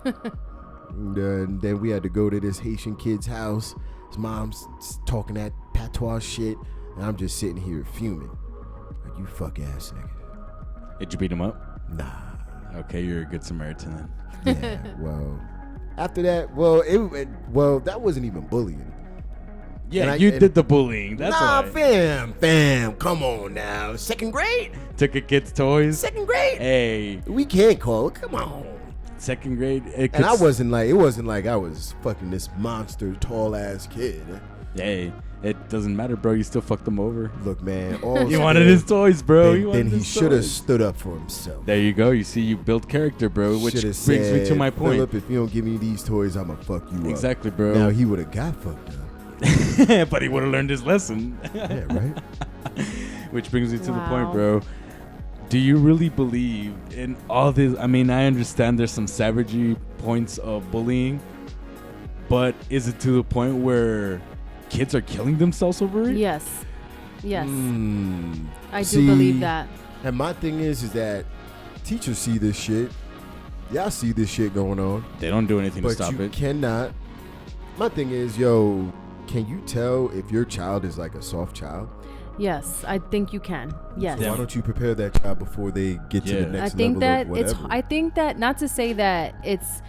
And then we had to go to this Haitian kid's house. His mom's talking that patois shit. And I'm just sitting here fuming. Like, you fuck ass nigga. Did you beat him up? Nah. Okay, you're a good Samaritan then. Yeah, well, after that, that wasn't even bullying. Yeah, you did the bullying. That's nah, why. fam, come on now. Second grade? Took a kid's toys. Second grade? Hey. We can't call it. Come on. Second grade. And it wasn't like I was fucking this monster tall ass kid. Hey, it doesn't matter, bro. You still fucked him over. Look, man. He wanted his toys, bro. Then he should have stood up for himself. There you go. You see, you build character, bro. Which brings me to my point. Philip, if you don't give me these toys, I'ma fuck you up. Exactly, bro. Now he would have got fucked up. But he would have learned his lesson. Yeah, right. Which brings me to the point, bro. Do you really believe in all this? I mean, I understand there's some savagery points of bullying, but is it to the point where kids are killing themselves over it? Yes. I See, do believe that. And my thing is that teachers see this shit. Y'all see this shit going on. They don't do anything to stop But you it. cannot. My thing is, can you tell if your child is like a soft child? Yes, I think you can. Yes. So why don't you prepare that child before they get to the next level of whatever? I think that, not to say that it's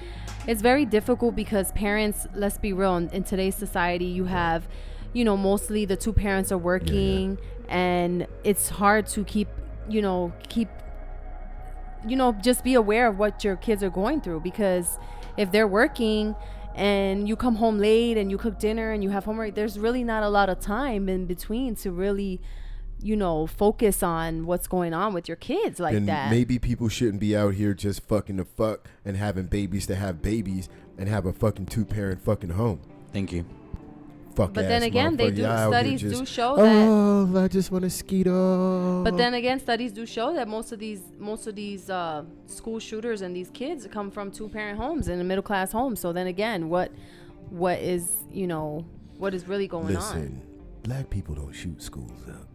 very difficult, because parents, let's be real, in today's society, you have, mostly the two parents are working, and it's hard to keep just be aware of what your kids are going through, because if they're working and you come home late and you cook dinner and you have homework, there's really not a lot of time in between to really focus on what's going on with your kids like that. Maybe people shouldn't be out here just fucking the fuck and having babies to have babies and have a fucking two-parent fucking home. Thank you. But then again, studies do show that. Oh, I just want to skeet off. But then again, studies do show that most of these school shooters and these kids come from two-parent homes and a middle-class home. So then again, what is really going on? Listen, black people don't shoot schools up.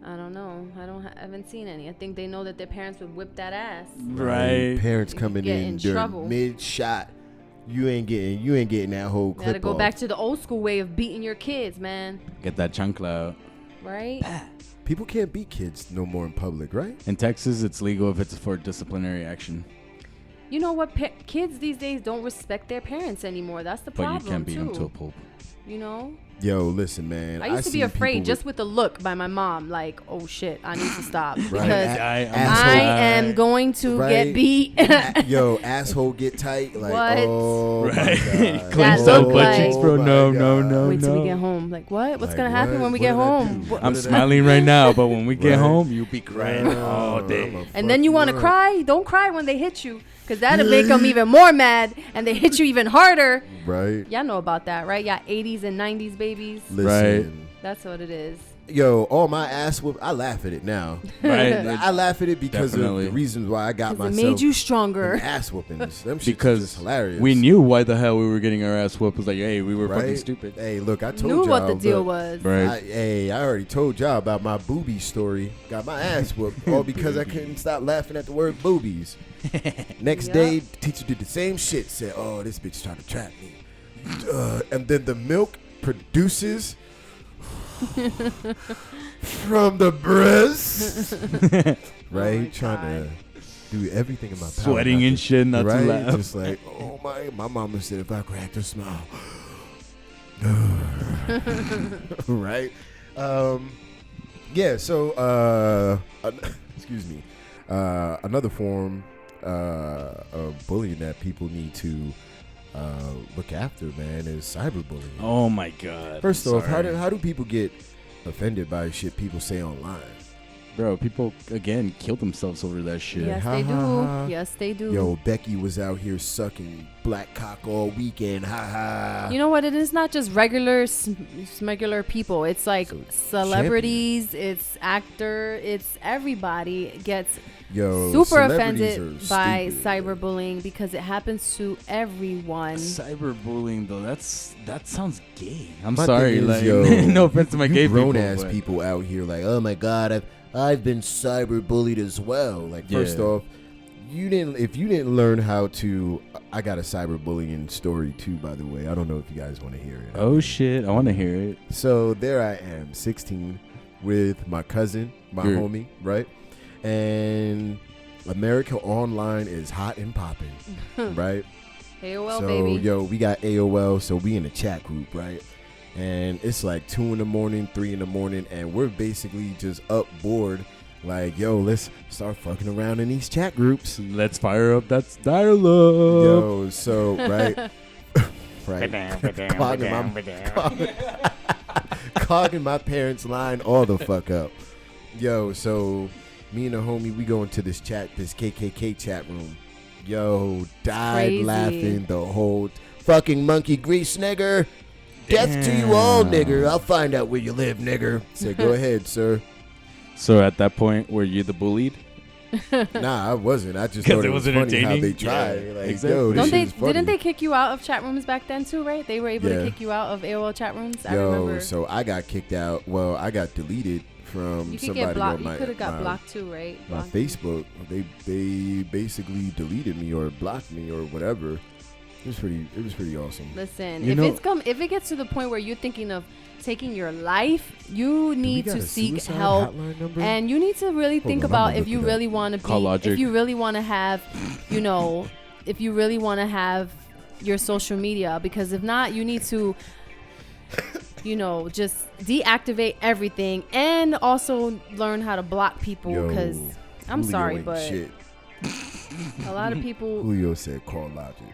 I don't know. I haven't seen any. I think they know that their parents would whip that ass. Right. Parents coming in during trouble. mid-shot. You ain't getting that whole clip. Gotta go off. back to the old school way of beating your kids, man. Get that chancla out. Right? People can't beat kids no more in public, right? In Texas, it's legal if it's for disciplinary action. You know what? Kids these days don't respect their parents anymore. That's the problem, But you can't beat them to a too. pulp. Yo, listen, man. I used to be afraid just with the look by my mom. Like, oh shit, I need to stop because I am going to get beat. Yo, asshole get tight. Like, what? oh right. my God. Clenched That up look butt like- cheeks, bro. Oh No. my God. Wait till we get home. Like, what? What's Like, gonna happen what? when we What get did I home? do? What- I'm smiling right now, but when we get Right. home, you'll be crying all day. And then you want to cry? Don't cry when they hit you, because that'll make them even more mad, and they hit you even harder. Right. Y'all know about that, right? Y'all 80s and 90s babies. Listen. That's what it is. Yo, all my ass whoop. I laugh at it now. Right. I laugh at it because Definitely. of the reasons why I got 'Cause it myself made you stronger. in ass whoopings. Them shits Because is just hilarious. we knew why the hell we were getting our ass whooped. It was like, hey, we were right? fucking stupid. Hey, look, I told Knew y'all. what the deal look, was. Right. I already told y'all about my booby story. Got my ass whooped all because I couldn't stop laughing at the word boobies. Next Yup. day, teacher did the same shit. Said, "Oh, this bitch trying to trap me," and then the milk produces from the breast, right? my Trying to do everything in my power. Sweating not and to- shit, not right? to laugh. Just like, oh my mama said if I cracked a smile, right? Yeah. So, excuse me. Another form of bullying that people need to look after, man, is cyberbullying. Oh my god. First off, Sorry. how do people get offended by shit people say online? Bro, people again kill themselves over that shit. Yes, Ha, they ha, do. ha. Yes, they do. Yo, Becky was out here sucking black cock all weekend. Ha ha. You know what? It is not just regular people. It's like So, celebrities. It's actor. It's everybody gets Yo, super celebrities offended are by stupid. cyberbullying because it happens to everyone. Cyberbullying though, that sounds gay. I'm My sorry, thing is, like yo, no offense to my you gay people. grown ass but- people out here like, oh my god, I've been cyberbullied as well. Like, first Yeah. off, if you didn't learn how to, I got a cyberbullying story too, by the way. I don't know if you guys want to hear it. Oh shit, I want to hear it. So there I am, 16, with my cousin, my You're- homie, right? And America Online is hot and popping, right? AOL, So, baby. yo, we got AOL, so we in a chat group, right? And it's like 2 a.m, 3 a.m, and we're basically just up bored. Like, yo, let's start fucking around in these chat groups. Let's fire up that dialogue. Yo, so, right? Clogging my parents' line all the fuck up. Yo, so me and the homie, we go into this KKK chat room. Yo, died Crazy. laughing the whole fucking monkey grease, nigger. Death to you all, Damn. nigger. I'll find out where you live, nigger. Said, go ahead, sir. So at that point, were you the bullied? Nah, I wasn't. I just 'Cause thought it it was was funny how entertaining? they tried. Yeah, Like, exactly. yo, this Don't shit they? is funny. Didn't they kick you out of chat rooms back then too? Right? They were able Yeah. to kick you out of AOL chat rooms. I Yo, remember. so I got kicked out. Well, I got deleted from You could somebody get blocked. on my You could have got my- blocked too, right? my Blocked. Facebook. They basically deleted me or blocked me or whatever. It was pretty awesome. Listen, You if know- if it gets to the point where you're thinking of taking your life, you Do we need got to a seek suicide help. hotline number? And you need to really think on, about I'ma if look you it up. really want to Call be, Logic. if you really want to have, if you really want to have your social media, because if not, you need to, just deactivate everything and also learn how to block people. Yo, Because I'm Julio sorry, ain't but shit. a lot of people, Julio said call Logic.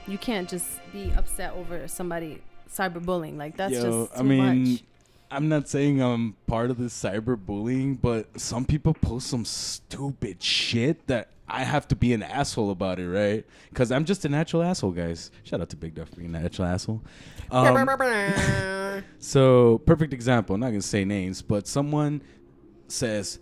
you can't just be upset over somebody cyberbullying. Like that's Yo, just too much. I'm not saying I'm part of this cyberbullying, but some people post some stupid shit that I have to be an asshole about it, right? Because I'm just a natural asshole, guys. Shout out to Big Dawg for being a natural asshole. So, perfect example. I'm not going to say names, but someone says,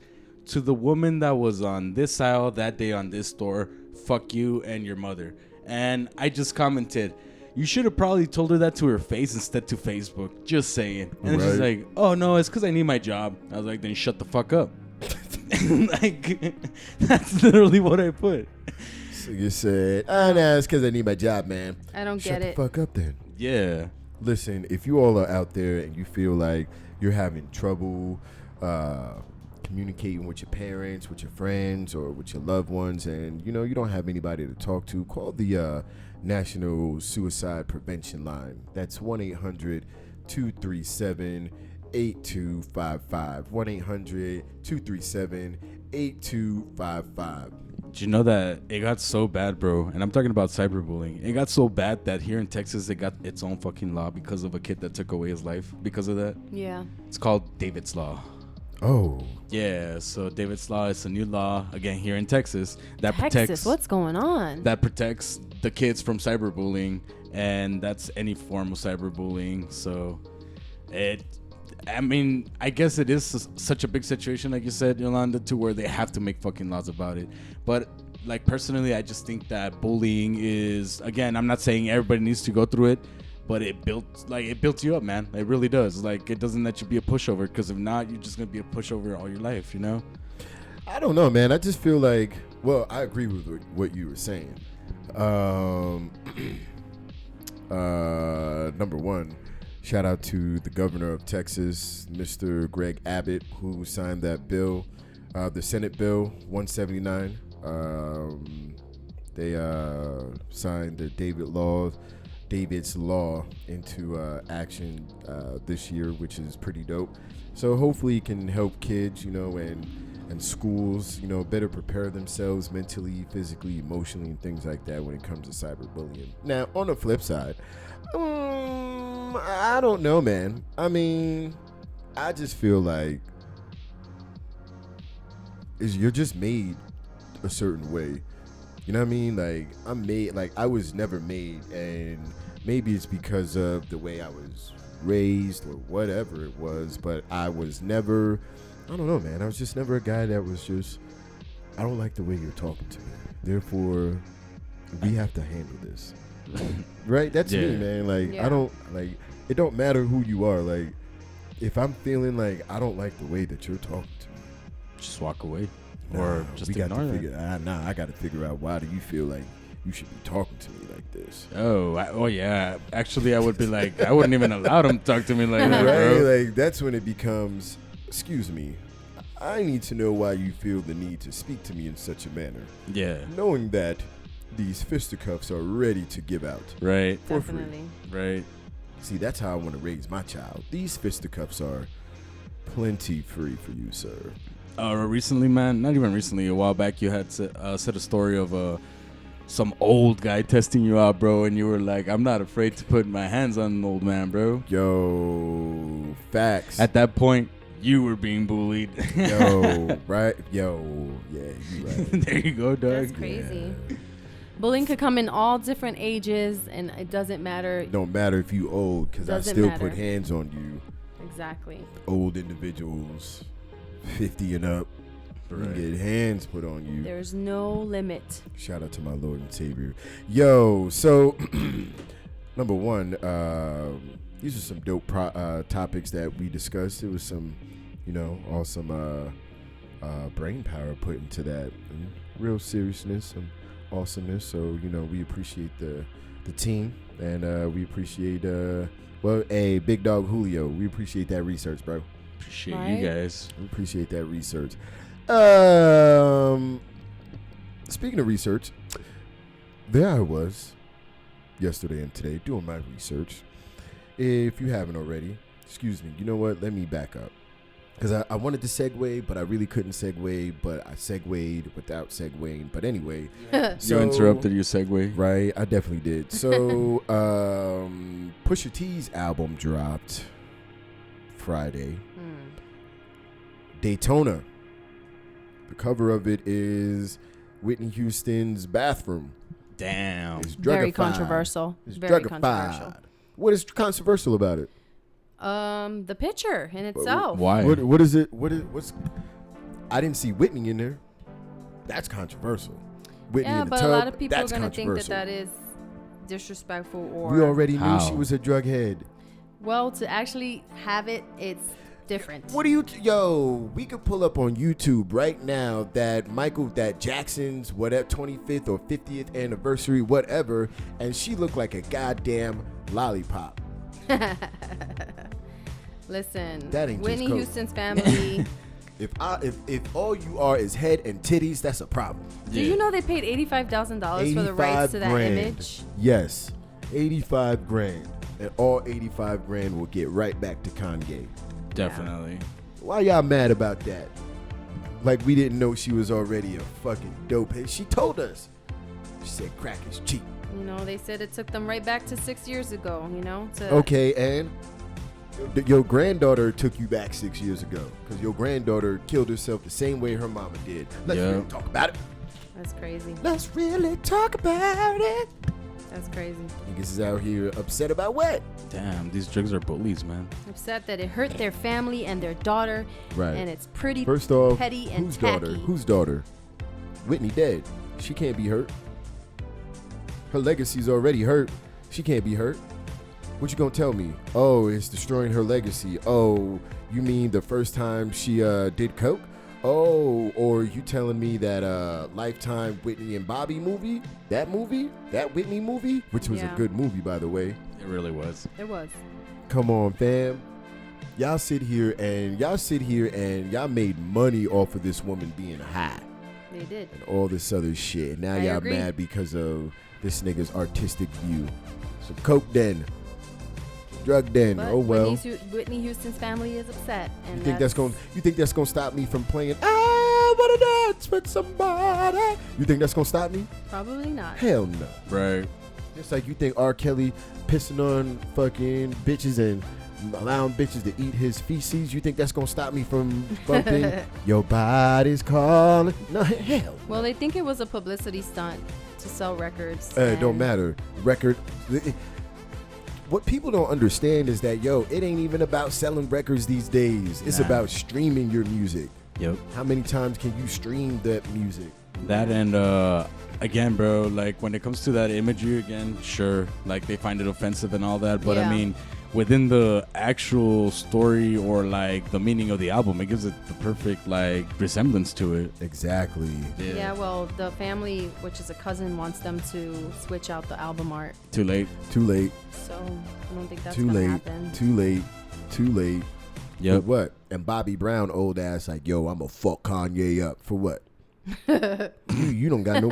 to the woman that was on this aisle that day on this store, fuck you and your mother. And I just commented, you should have probably told her that to her face instead to Facebook. Just saying. And she's Right. like, oh, no, it's because I need my job. I was like, then shut the fuck up. Like, that's literally what I put. So you said, nah, it's because I need my job, man. I don't Shut get it. the fuck up then. Yeah. Listen, if you all are out there and you feel like you're having trouble communicating with your parents, with your friends, or with your loved ones, and you don't have anybody to talk to, call the National Suicide Prevention Line. That's 1-800-237-8255. 1-800-237-8255. Did you know that it got so bad, bro? And I'm talking about cyberbullying. It got so bad that here in Texas, it got its own fucking law because of a kid that took away his life because of that. Yeah. It's called David's Law. Oh. Yeah, so David's Law is a new law, again, here in Texas, that protects... What's going on? That protects the kids from cyberbullying, and that's any form of cyberbullying. So I mean, I guess it is such a big situation, like you said, Yolanda, to where they have to make fucking laws about it. But, like, personally, I just think that bullying is, again, I'm not saying everybody needs to go through it, but it built you up, man. It really does. Like, it doesn't let you be a pushover, because if not, you're just going to be a pushover all your life, you know? I don't know, man. I just feel like, well, I agree with what you were saying. Number one, shout out to the governor of Texas, Mr. Greg Abbott, who signed that bill, the Senate Bill 179. They signed the David's Law into action this year, which is pretty dope. So hopefully it can help kids, and schools, better prepare themselves mentally, physically, emotionally, and things like that when it comes to cyberbullying. Now, on the flip side, I don't know, man. I mean, I just feel like you're just made a certain way. You know what I mean? Like, I was never made, and maybe it's because of the way I was raised or whatever it was, but I was never, I don't know, man. I was just never a guy that was just, I don't like the way you're talking to me. Therefore, we have to handle this. Right? That's me, man. Like, I don't, like, it don't matter who you are. Like, if I'm feeling like I don't like the way that you're talking to me, just walk away. Or just ignore that. I got to figure out, why do you feel like you should be talking to me like this? Oh yeah. Actually, I would be like, I wouldn't even allow them to talk to me like that, right? bro. Like, that's when it becomes, excuse me, I need to know why you feel the need to speak to me in such a manner. Yeah. Knowing that these fisticuffs are ready to give out. Right. For Definitely. Free. Right. See, that's how I want to raise my child. These fisticuffs are plenty free for you, sir. Recently, man, not even recently, a while back, you had said a story of some old guy testing you out, bro, and you were like, I'm not afraid to put my hands on an old man, bro. Yo, facts. At that point, you were being bullied. Yo, right? Yo, yeah, you right. There you go, dog. That's crazy. Yeah. Bullying could come in all different ages, and it doesn't matter. Don't matter if you old, because I still put hands on you. Exactly. Old individuals, 50 and up, you get hands put on you. There's no limit. Shout out to my Lord and Savior. Yo, so number one, these are some dope topics that we discussed. It was some, awesome brain power put into that, and real seriousness and awesomeness. So, we appreciate the team, and we appreciate Big Dawg Julio. We appreciate that research, bro. Appreciate you guys. We appreciate that research. Speaking of research, there I was yesterday and today doing my research. If you haven't already, excuse me, you know what? Let me back up. Because I wanted to segue, but I really couldn't segue, but I segued without segueing. But anyway. You interrupted your segue. Right, I definitely did. So, Pusha T's album dropped Friday. Daytona. The cover of it is Whitney Houston's bathroom. Damn. It's very controversial. It's very drugified. controversial. What is controversial about it? The picture in itself. Why? What is it? What's? I didn't see Whitney in there. That's controversial. Whitney in the but tub, a lot of people are that's going to think that is disrespectful or. We already knew she was a drug head. Well, to actually have it, it's different. What do you? Yo, we could pull up on YouTube right now that Jackson's 25th or 50th anniversary, whatever, and she looked like a goddamn lollipop. Listen, that ain't Whitney just Houston's family. If all you are is head and titties, that's a problem. Do you know they paid $85,000 for the rights to that image? Yes, $85,000, and all $85,000 will get right back to Kanye. Definitely. Why y'all mad about that? Like we didn't know she was already a fucking dope head. She told us. She said crack is cheap. You know, they said it took them right back to 6 years ago, you know? Okay, and your granddaughter took you back 6 years ago because your granddaughter killed herself the same way her mama did. Let's really talk about it. That's crazy. Let's really talk about it. That's crazy. Niggas is out here upset about what? Damn, these drugs are bullies, man. Upset that it hurt their family and their daughter. Right. And it's pretty First off, petty and whose tacky. daughter? Whose daughter? Whitney dead. She can't be hurt. Her legacy's already hurt. She can't be hurt. What you gonna tell me? Oh, it's destroying her legacy. Oh, you mean the first time she did coke? Oh, or you telling me that Lifetime Whitney and Bobby movie? That Whitney movie? Which was a good movie, by the way. It really was. It was. Come on, fam. Y'all sit here and y'all made money off of this woman being high. They did. And all this other shit. Now y'all mad because of this nigga's artistic view. So coke den. Drug den. But Oh well. Whitney Houston's family is upset. And You think that's gonna stop me from playing I wanna dance with somebody? You think that's gonna stop me? Probably not. Hell no. Right. Just like you think R. Kelly pissing on fucking bitches and allowing bitches to eat his feces, you think that's gonna stop me from bumping your body's calling? No, hell. Well, they think it was a publicity stunt to sell records. It don't matter. What people don't understand is that, it ain't even about selling records these days. It's about streaming your music. Yep. How many times can you stream that music? That and again, bro, like when it comes to that imagery again, sure, like they find it offensive and all that, but I mean, within the actual story or like the meaning of the album, it gives it the perfect like resemblance to it. Exactly. Yeah, well, the family, which is a cousin, wants them to switch out the album art. Too late. So I don't think that's gonna happen. Too late. Yep. For what? And Bobby Brown, old ass, like, I'ma fuck Kanye up for what? you don't got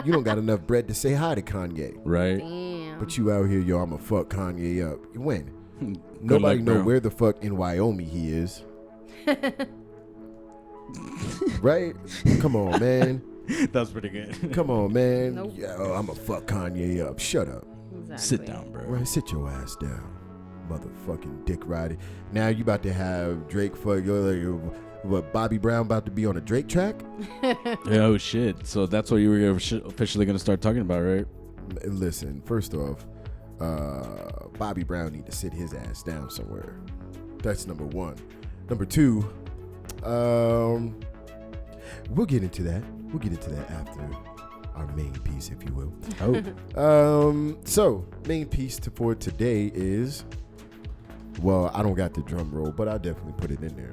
you don't got enough bread to say hi to Kanye. Right. Damn. But you out here, I'ma fuck Kanye up. When? luck, Nobody know bro. where the fuck in Wyoming he is. Right? Come on, man. That's pretty good. Come on, man. Nope. I'ma fuck Kanye up. Shut up. Exactly. Sit down, bro. Right, sit your ass down, motherfucking dick rider. Now you about to have Drake fuck what? Bobby Brown about to be on a Drake track? Oh shit! So that's what you were officially gonna start talking about, right? Listen, first off, Bobby Brown need to sit his ass down somewhere. That's number one. Number two, we'll get into that. We'll get into that after our main piece, if you will. So main piece for today is, well, I don't got the drum roll, but I'll definitely put it in there.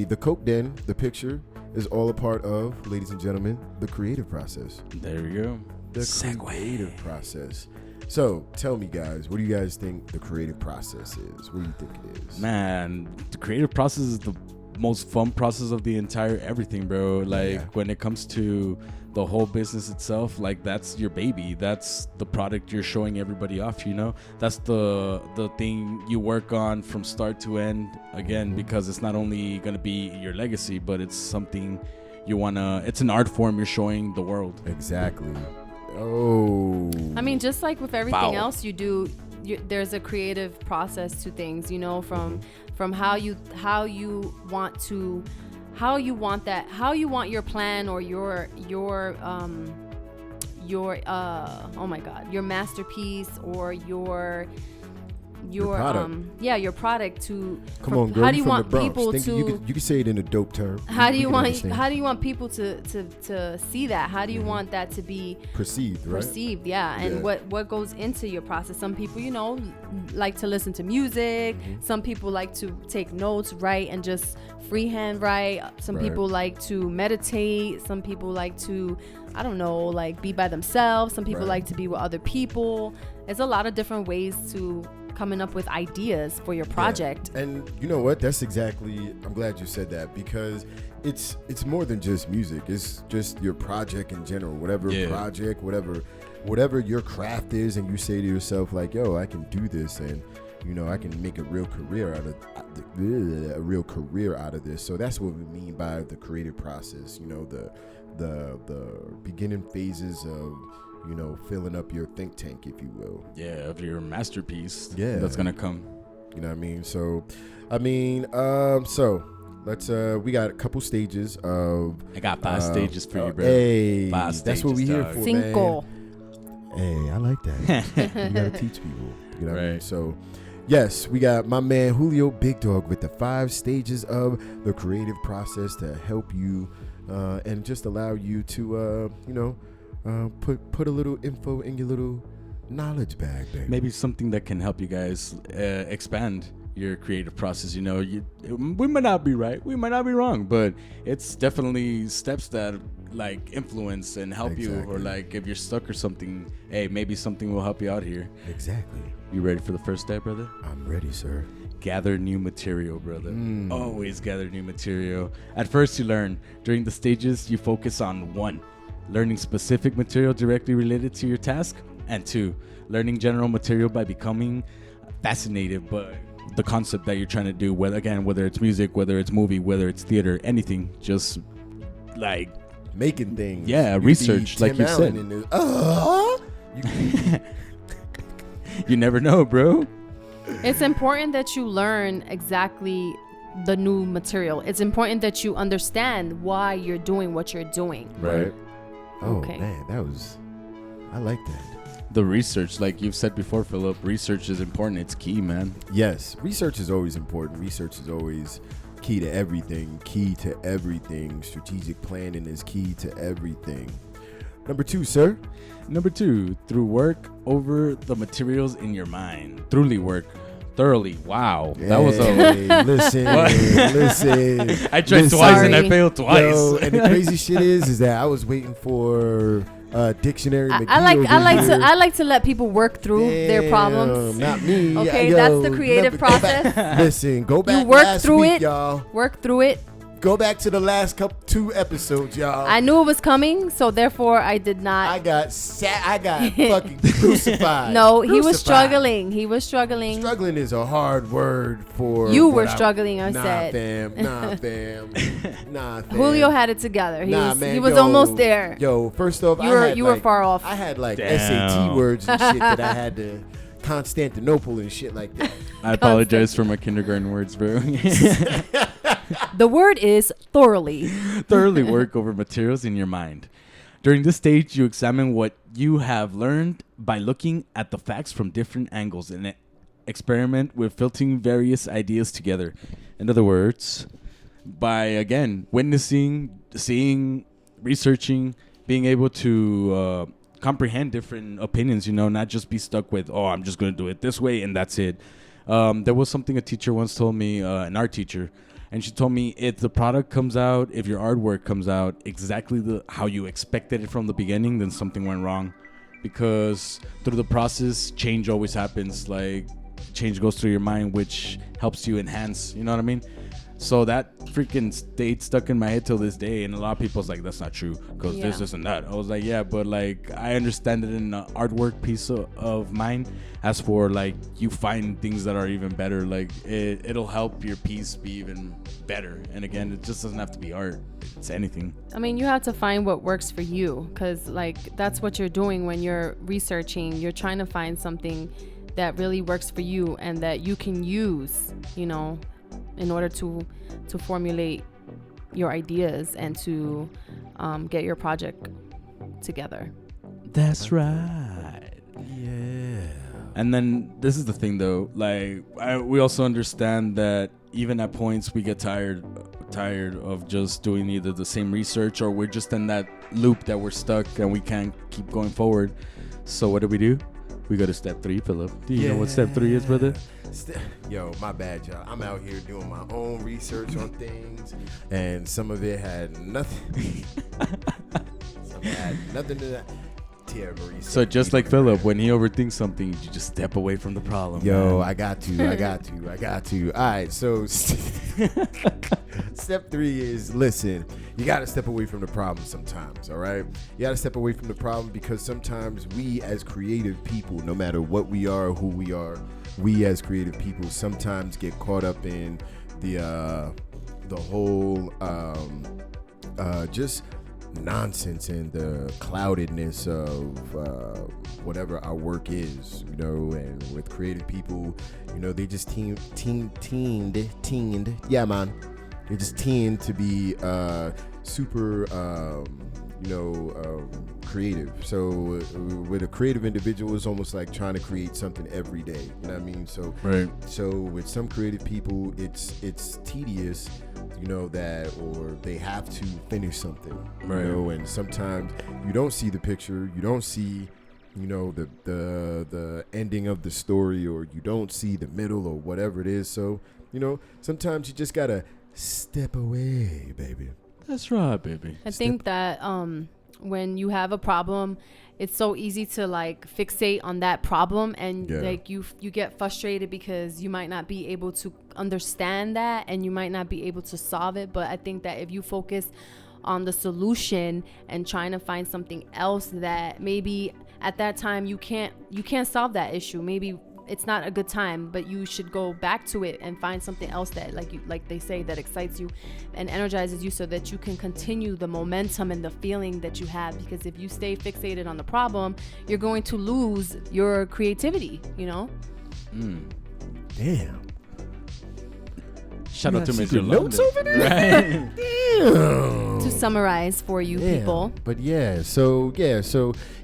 The Coke Den, the picture is all a part of, ladies and gentlemen, the creative process. There we go. The creative process. So tell me, guys, what do you guys think the creative process is? What do you think it is? Man, the creative process is the most fun process of the entire everything, bro. Like when it comes to the whole business itself, like that's your baby. That's the product you're showing everybody off, That's the thing you work on from start to end, again, because it's not only going to be your legacy, but it's something it's an art form you're showing the world. Exactly. Oh. I mean, just like with everything else you do, there's a creative process to things, from how you want your plan or your your masterpiece or your product to come on, girl. How do you from want the Bronx. people Think to you can say it in a dope term. How do you want people to see that? How do you want that to be perceived, right? Perceived, yeah. And what goes into your process? Some people, like to listen to music. Some people like to take notes, write, and just freehand write. Some people like to meditate. Some people like to, be by themselves. Some people like to be with other people. There's a lot of different ways to coming up with ideas for your project. And you know what? I'm glad you said that, because it's more than just music. It's just your project in general. Whatever project, whatever your craft is, and you say to yourself like, I can do this, and I can make a real career out of this. So that's what we mean by the creative process. The beginning phases of filling up your think tank, if you will. Yeah, of your masterpiece. Yeah, that's gonna come. You know what I mean? So, let's we got a couple stages of. I got 5 stages for you, bro. Hey, 5 stages, that's what we here for, Cinco. man. Hey, I like that. You gotta teach people. You know what I mean? Right. So, yes, we got my man Julio Big Dawg with the 5 stages of the creative process to help you and just allow you to, put a little info in your little knowledge bag, baby. Maybe something that can help you guys expand your creative process. We might not be right, we might not be wrong, but it's definitely steps that like influence and help you, or like if you're stuck or something, hey, maybe something will help you out here. Exactly. You ready for the first step, brother? I'm ready, sir. Gather new material, brother. Always gather new material. At first you learn. During the stages you focus on 1, learning specific material directly related to your task, and 2, learning general material by becoming fascinated by the concept that you're trying to do, whether it's music, whether it's movie, whether it's theater, anything, just like making things. Yeah, research, like you said. You never know, bro. It's important that you learn exactly the new material. It's important that you understand why you're doing what you're doing. Right. Oh, Okay. man, I like that. The research, like you've said before, Philip, research is important. It's key, man. Yes, research is always important. Research is always key to everything. Strategic planning is key to everything. Number 2, sir. Number 2, through work over the materials in your mind. Thoroughly. Wow. That was listen. I tried twice and I failed twice. Yo, and the crazy shit is that I was waiting for dictionary. I like to let people work through their problems. Not me. Okay, that's the creative process. Listen, go back. You work last through week, it, y'all. Work through it. Go back to the last 2 episodes, y'all. I knew it was coming, so therefore I did not. I got fucking crucified. No, he was struggling. Struggling is a hard word for. You were struggling, I nah, said. Nah, fam. Julio had it together. He man, was almost there. Yo, first off, you were far off. I had like Damn. SAT words and shit that I had to Constantinople and shit like that. I apologize for my kindergarten words, bro. The word is thoroughly. Thoroughly work over materials in your mind. During this stage, you examine what you have learned by looking at the facts from different angles and experiment with filtering various ideas together. In other words, by, again, witnessing, seeing, researching, being able to comprehend different opinions, not just be stuck with, I'm just going to do it this way and that's it. There was something a teacher once told me, an art teacher, and she told me if the product comes out, if your artwork comes out exactly how you expected it from the beginning, then something went wrong. Because through the process, change always happens. Like, change goes through your mind, which helps you enhance, you know what I mean? So that freaking stayed stuck in my head till this day. And a lot of people's like, that's not true because this and that. I was like, yeah, but like I understand it in an artwork piece of mine. As for like you find things that are even better, like it'll help your piece be even better. And again, it just doesn't have to be art. It's anything. I mean, you have to find what works for you, because like that's what you're doing when you're researching. You're trying to find something that really works for you and that you can use, in order to formulate your ideas and to get your project together. That's right. Yeah. And then this is the thing though, like we also understand that even at points we get tired of just doing either the same research or we're just in that loop that we're stuck and we can't keep going forward. So what do? We go to step 3, Philip. Do you know what step 3 is, brother? Yo, my bad, y'all. I'm out here doing my own research on things, and some of it had nothing. Some had nothing to that. So just like Philip, when he overthinks something, you just step away from the problem. Yo, man. I got to. All right, so step 3 is listen. you got to step away from the problem sometimes, all right? You got to step away from the problem because sometimes we as creative people, no matter what we are or who we are, we as creative people sometimes get caught up in the whole just nonsense and the cloudedness of whatever our work is, you know. And with creative people, you know, they just tend, yeah, man, they just tend to be super creative. So with a creative individual, it's almost like trying to create something every day, you know what I mean? So right. So with some creative people, it's tedious, you know, that, or they have to finish something, right. You know, and sometimes you don't see the picture, you don't see, you know, the ending of the story, or you don't see the middle or whatever it is. So, you know, sometimes you just gotta step away, baby. That's right, baby. I think that when you have a problem, it's so easy to like fixate on that problem, and like you get frustrated because you might not be able to understand that, and you might not be able to solve it. But I think that if you focus on the solution and trying to find something else that maybe at that time you can't solve that issue, maybe it's not a good time, but you should go back to it and find something else that like they say, that excites you and energizes you, so that you can continue the momentum and the feeling that you have. Because if you stay fixated on the problem, you're going to lose your creativity, you know. Damn. Shout out to Mr. Notes London. over there? Right. Damn. To summarize for you people. But so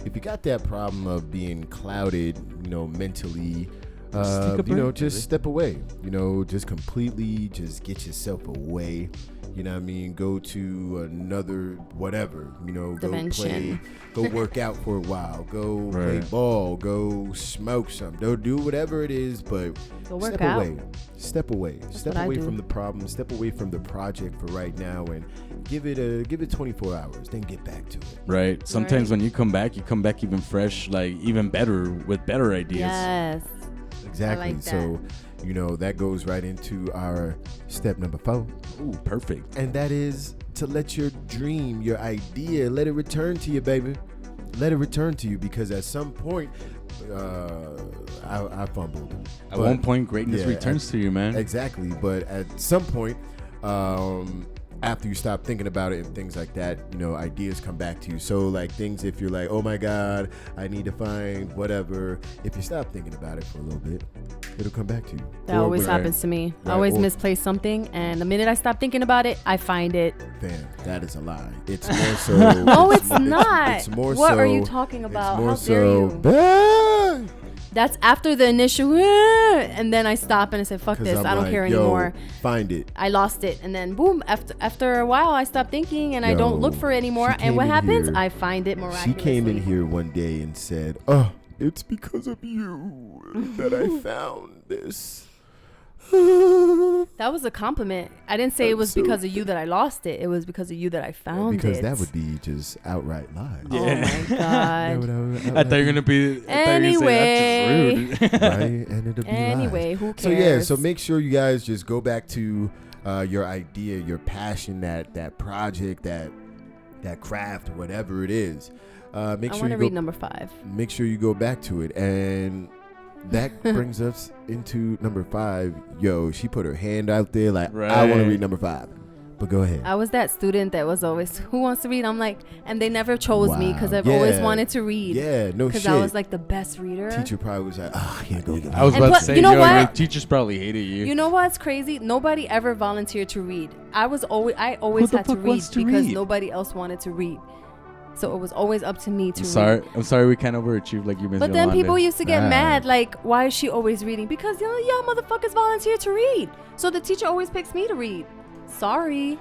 if you got that problem of being clouded, you know, mentally, you know, just step away, you know, just completely just get yourself away. You know what I mean? Go to another whatever, you know, Dimension. go work out for a while, go play ball, go smoke some, go do whatever it is, but go work out. Step away from the problem, step away from the project for right now, and give it 24 hours, then get back to it. Right. Sometimes when you come back even fresh, like even better, with better ideas. Yes. Exactly. I like that. So, you know, that goes right into our step number 4. Ooh, perfect. And that is to let your dream, your idea, let it return to you, baby. Let it return to you, because at some point, I fumbled. At one point, greatness returns to you, man. Exactly. But at some point, after you stop thinking about it and things like that, you know, ideas come back to you. So like things, if you're like, oh my God, I need to find whatever, if you stop thinking about it for a little bit, it'll come back to you. That always happens to me. I always misplace something, and the minute I stop thinking about it, I find it. Damn, that is a lie. It's more so. No, it's not. It's more what so, are you talking about? It's more How dare you? bad. That's after the initial, and then I stop and I say, fuck this, I don't care anymore. Find it. I lost it. And then boom, after a while, I stop thinking and I don't look for it anymore. And what happens? I find it miraculously. She came in here one day and said, oh, it's because of you that I found this. That was a compliment. I didn't say it was because of you that I lost it. It was because of you that I found it. Because that would be just outright lies. Yeah. Oh my God. I thought you were gonna be. Anyway, that's just rude. Right? And it'll be anyway, lies. who cares? So make sure you guys just go back to your idea, your passion, that project, that craft, whatever it is. I want to read number 5. Make sure you go back to it, and that brings us into number 5. Yo, she put her hand out there like, I want to read number 5. But go ahead. I was that student that was always, who wants to read? I'm like, and they never chose me because I've always wanted to read. Yeah, no shit. Because I was like the best reader. Teacher probably was like, here, go. I was about to say, you know what? Teachers probably hated you. You know what's crazy? Nobody ever volunteered to read. I always had to read because nobody else wanted to read. So it was always up to me to read. I'm sorry we can't overachieve like you, Miss But then Yolanda. people used to get mad, like, why is she always reading? Because, y'all motherfuckers volunteer to read. So the teacher always picks me to read. Sorry.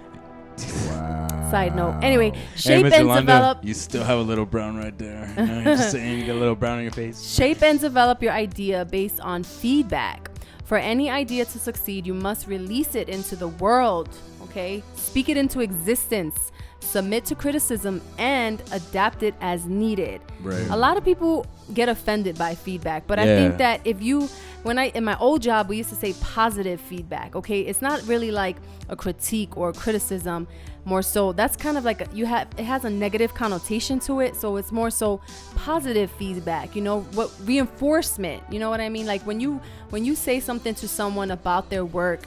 Wow. Side note. Anyway, shape Miss and Yolanda, develop. You still have a little brown right there. You know, you're just saying you got a little brown on your face. Shape and develop your idea based on feedback. For any idea to succeed, you must release it into the world. Okay, speak it into existence, submit to criticism, and adapt it as needed. Right. A lot of people get offended by feedback, but I Yeah. think that if you, in my old job, we used to say positive feedback. Okay, it's not really like a critique or a criticism. More so, that's kind of like it has a negative connotation to it. So it's more so positive feedback. You know, what reinforcement. You know what I mean? Like when you say something to someone about their work,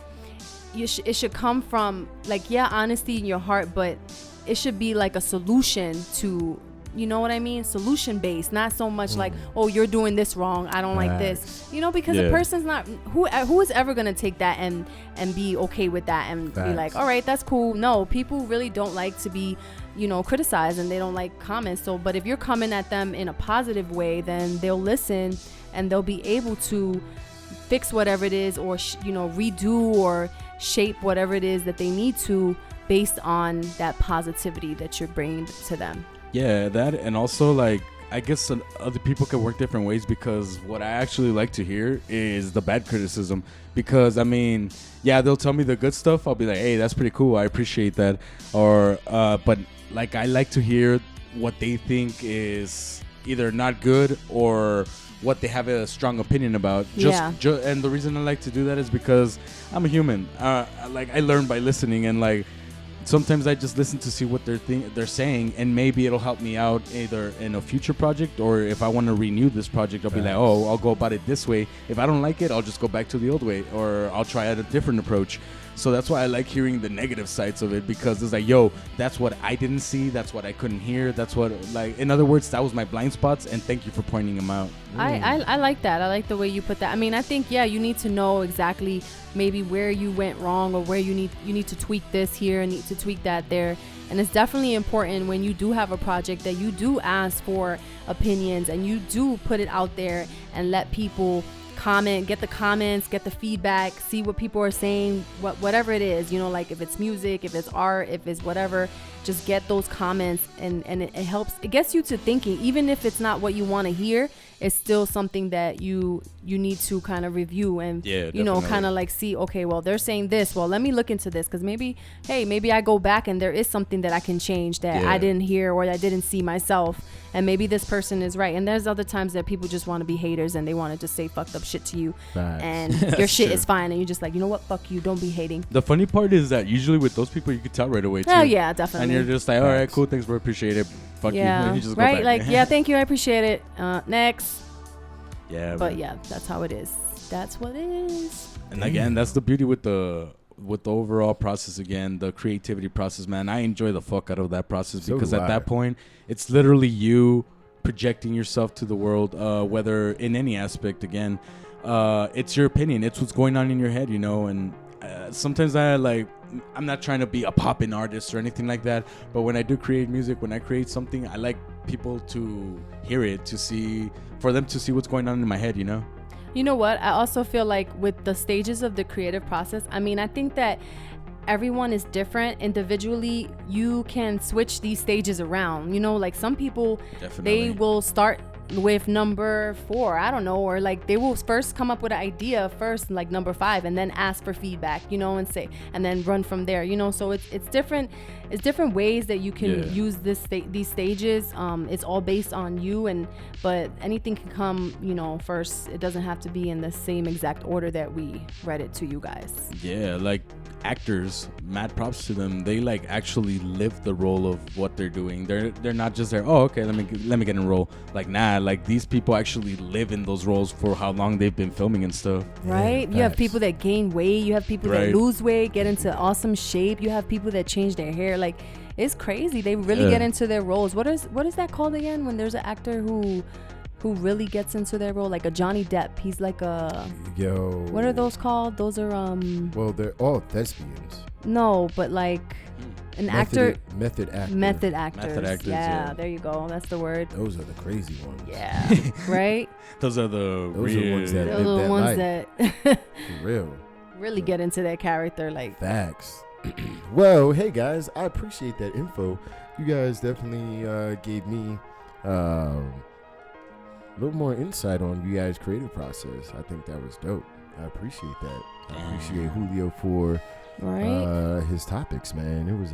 it should come from like, yeah, honesty in your heart, but it should be like a solution to, you know what I mean? Solution based, not so much like, oh, you're doing this wrong, I don't like this, you know, because the person's not, who is ever gonna take that and be okay with that and be like, all right, that's cool. No, people really don't like to be, you know, criticized, and they don't like comments. So, but if you're coming at them in a positive way, then they'll listen and they'll be able to fix whatever it is, or you know, redo or shape whatever it is that they need to, based on that positivity that you're bringing to them. Yeah, that, and also like I guess other people can work different ways, because what I actually like to hear is the bad criticism, because I mean, yeah, they'll tell me the good stuff, I'll be like, hey, that's pretty cool, I appreciate that, or but like I like to hear what they think is either not good or what they have a strong opinion about. And the reason I like to do that is because I'm a human. Like I learn by listening, and like sometimes I just listen to see what they're saying, and maybe it'll help me out either in a future project, or if I want to renew this project, I'll be like, oh, I'll go about it this way. If I don't like it, I'll just go back to the old way, or I'll try out a different approach. So that's why I like hearing the negative sides of it, because it's like, yo, that's what I didn't see, that's what I couldn't hear, that's what, like, in other words, that was my blind spots, and thank you for pointing them out. I like that. I like the way you put that. I mean, I think, yeah, you need to know exactly maybe where you went wrong, or where you need to tweak this here and need to tweak that there. And it's definitely important when you do have a project that you do ask for opinions, and you do put it out there and let people comment, get the comments, get the feedback, see what people are saying, whatever it is, you know, like if it's music, if it's art, if it's whatever, just get those comments, and it helps, it gets you to thinking. Even if it's not what you want to hear, it's still something that you need to kind of review and, you know, kind of like see, okay, well, they're saying this, well, let me look into this, because maybe I go back and there is something that I can change that I didn't hear or I didn't see myself, and maybe this person is right. And there's other times that people just want to be haters and they want to just say fucked up shit to you, and your shit is fine, and you're just like, you know what, fuck you, don't be hating. The funny part is that usually with those people you can tell right away too. Oh yeah, definitely. And you're just like, all right, cool, thanks, bro, appreciate it, fuck you, and you just go right back. Like, yeah, thank you, I appreciate it, next. Yeah, but yeah, that's how it is. That's what it is. And again, that's the beauty with the overall process. Again, the creativity process, man, I enjoy the fuck out of that process, because at that point it's literally you projecting yourself to the world, whether in any aspect. Again, it's your opinion, it's what's going on in your head, you know. And sometimes I'm not trying to be a poppin' artist or anything like that, but when I do create music, when I create something, I like people to hear it, for them to see what's going on in my head, you know. You know what? I also feel like with the stages of the creative process, I mean, I think that everyone is different. Individually, you can switch these stages around. You know, like some people, they will start with number 4, I don't know, or like they will first come up with an idea first, like number 5, and then ask for feedback, you know, and say, and then run from there, you know. So it's different ways that you can use these stages. It's all based on you, but anything can come, you know, first. It doesn't have to be in the same exact order that we read it to you guys. Yeah, like actors, mad props to them. They like actually live the role of what they're doing. They're not just there, oh, okay, let me get in a role. Like, nah, like these people actually live in those roles for how long they've been filming and stuff. Right? You have people that gain weight, you have people that lose weight, get into awesome shape, you have people that change their hair. Like, it's crazy. They really get into their roles. What is that called again, when there's an actor who really gets into their role, like a Johnny Depp? He's like a what are those called? Those are well, they're all thespians. No, but like an method actor. Method actors. Yeah, there you go. That's the word. Those are the crazy ones. Yeah. Right? Those are the ones that live that life. That for real. Really get into their character, like facts. Well, hey guys, I appreciate that info. You guys definitely gave me a little more insight on you guys' creative process. I think that was dope. I appreciate that. I appreciate Julio for his topics, man. It was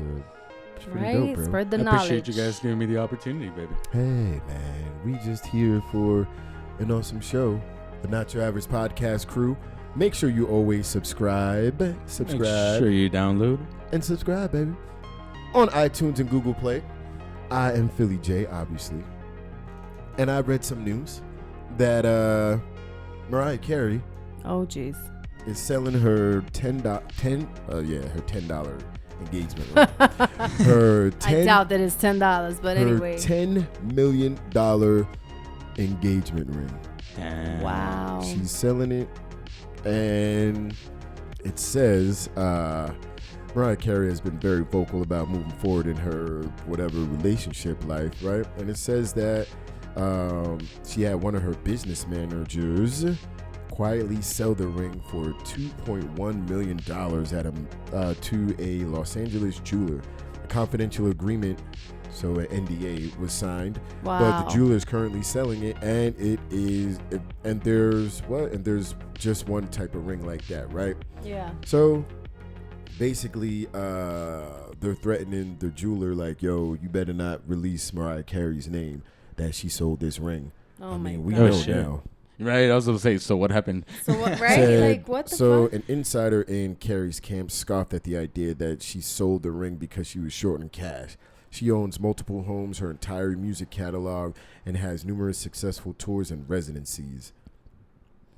pretty Right, dope, bro. spread the I knowledge. appreciate you guys giving me the opportunity, baby. Hey, man, we just here for an awesome show. The Not Your Average Podcast crew. Make sure you always subscribe. Make sure you download. And subscribe, baby. On iTunes and Google Play. I am Philly J, obviously. And I read some news that Mariah Carey Oh, jeez. is selling her $10 engagement ring. Her I doubt that it's $10, but her anyway. $10 million engagement ring. Damn. Wow. She's selling it, and it says Mariah Carey has been very vocal about moving forward in her whatever relationship life, right? And it says that she had one of her business managers quietly sell the ring for $2.1 million to a Los Angeles jeweler. A confidential agreement, so an NDA, was signed. Wow. But the jeweler is currently selling it, and there's just one type of ring like that, right? Yeah. So basically, they're threatening the jeweler, like, yo, you better not release Mariah Carey's name that she sold this ring. Oh, my we God. know shit. now. Right, I was going to say, so what happened? So what, right? Said- Like, what the so fuck? an insider in Carey's camp scoffed at the idea that she sold the ring because she was short on cash. She owns multiple homes, her entire music catalog, and has numerous successful tours and residencies.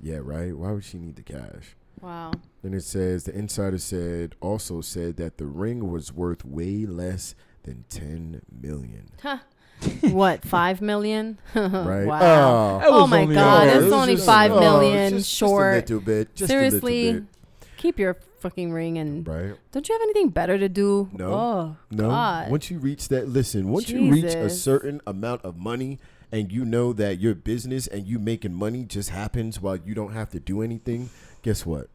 Yeah, right? Why would she need the cash? Wow. And it says, the insider also said that the ring was worth way less than $10 million. Huh. What, 5 million? Right? Wow. That was Oh my only God, ours. it's it was only just- 5 oh, million just short. a little bit. Just Seriously, a little keep your fucking ring and bit. Right? don't you have anything better to do? No. Oh, No. God. Once you reach that, once you reach a Jesus. certain amount of money and you know that your business and you making money just happens while you don't have to do anything, guess what?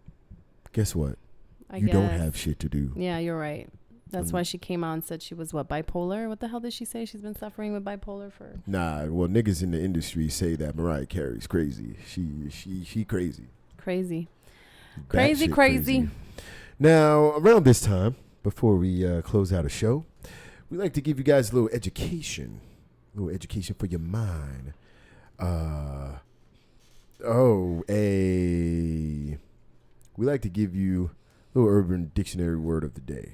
I You don't guess. have shit to do. Yeah, you're right. That's why she came out and said she was, bipolar? What the hell did she say? She's been suffering with bipolar for... Nah, well, niggas in the industry say that Mariah Carey's crazy. She crazy. Crazy. Batshit Crazy. Now, around this time, before we close out a show, we like to give you guys a little education for your mind. We like to give you a little Urban Dictionary word of the day.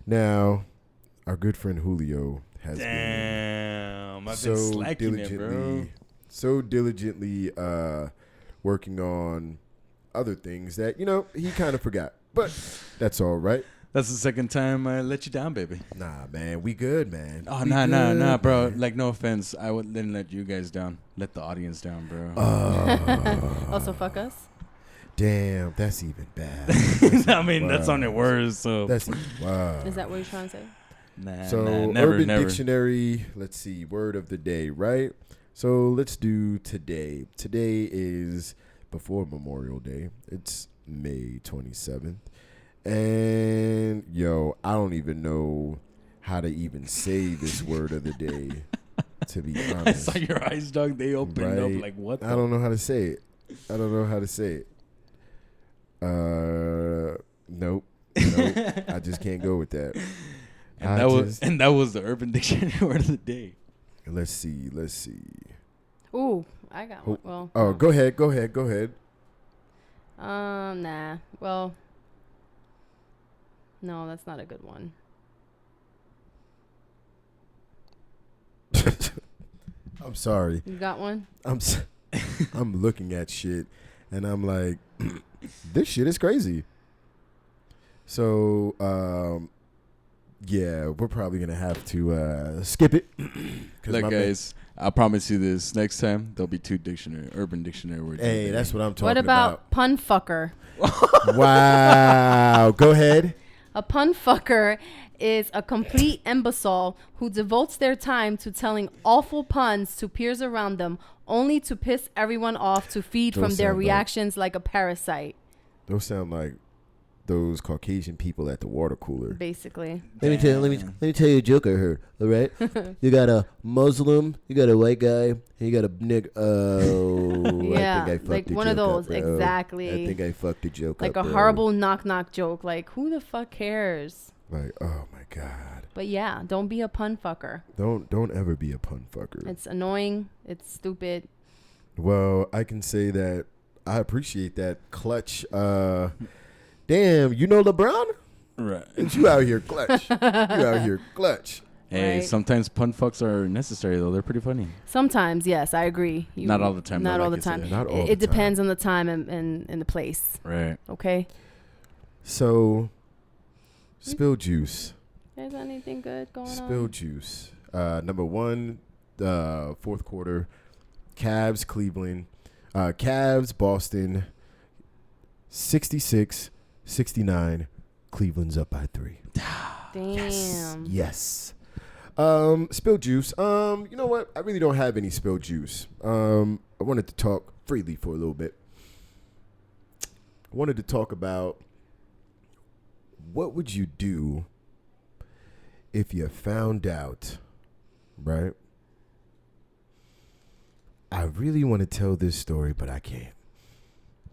Now, our good friend Julio has Damn, been I've been slacking it, bro. so diligently working on other things that, he kind of forgot. But that's all right. That's the second time I let you down, baby. Nah, man, we good, man. Oh, We nah, good, bro. man. Like, no offense. Didn't let you guys down. Let the audience down, bro. Also, fuck us? Damn, that's even bad. I mean, that's on it worse, so. That's wow. Is that what you're trying to say? So, never, Urban never. Dictionary, let's see, word of the day, right? So, let's do today. Today is before Memorial Day. It's May 27th. And, I don't even know how to even say this word of the day, to be I honest. saw your eyes, dog. They opened up Right? like, what the? I don't know how to say it. Nope. I just can't go with that. And that was the Urban Dictionary word of the day. Let's see. Ooh, I got one. Well, Oh, go ahead. nah. Well, no, that's not a good one. I'm sorry. You got one? I'm looking at shit and I'm like, this shit is crazy. So, yeah, we're probably gonna have to skip it. Look, guys, I promise you this. Next time there'll be 2 Urban Dictionary words. Hey, that's what I'm talking What about pun fucker? Wow. Go ahead. A pun fucker is a complete imbecile who devotes their time to telling awful puns to peers around them, only to piss everyone off to feed Those from their sound like- reactions like a parasite. Those sound like those Caucasian people at the water cooler. Basically. Let me tell you a joke I heard. All right, you got a Muslim, you got a white guy, and you got a nigga. Oh, Yeah, I think I fucked like the one of joke those. up, bro. Exactly. I think I fucked the joke like up, a bro. horrible knock joke. Like, who the fuck cares? Like, oh my god. But yeah, don't be a pun fucker. Don't ever be a pun fucker. It's annoying. It's stupid. Well, I can say that I appreciate that clutch. Damn, you know LeBron? Right. And you out here clutch. You out here clutch. Hey, Right. sometimes pun fucks are necessary though. They're pretty funny. Sometimes, yes, I agree. Not all the time, Not though, all like the you time. said. Not all It the time. depends on the time and the place. Right. Okay. So, spill juice. Is anything good going Spill on? juice. Number one, fourth quarter. Cavs, Cleveland. Cavs, Boston. 66-69. Cleveland's up by 3. Damn. Yes. Spill juice. You know what? I really don't have any spill juice. I wanted to talk freely for a little bit. I wanted to talk about what would you do if you found out, right? I really want to tell this story, but I can't.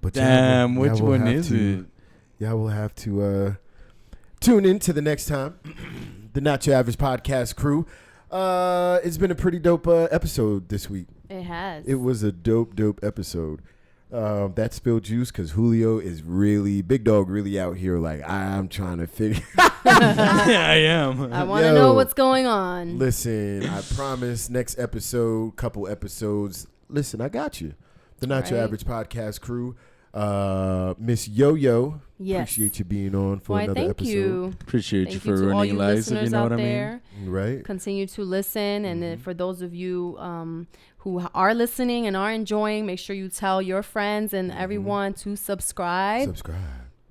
But Damn, y'all which will one have is to- it? Y'all will have to tune in to the next time. The Not Your Average Podcast crew. It's been a pretty dope episode this week. It has. It was a dope episode. That spilled juice because Julio is really, Big Dawg really out here like, I'm trying to figure. Yeah, I am. I want to Yo. know what's going on. Listen, I promise next episode, couple episodes. Listen, I got you. The Not Your Right. Average Podcast crew. Miss Yo-Yo. Yes. Appreciate you being on for Why, another thank episode. you. Appreciate you Thank for you to all ruining you lives, if listeners you know out what I mean. there. Right? Continue to listen, and for those of you who are listening and are enjoying, make sure you tell your friends and everyone to subscribe. Subscribe.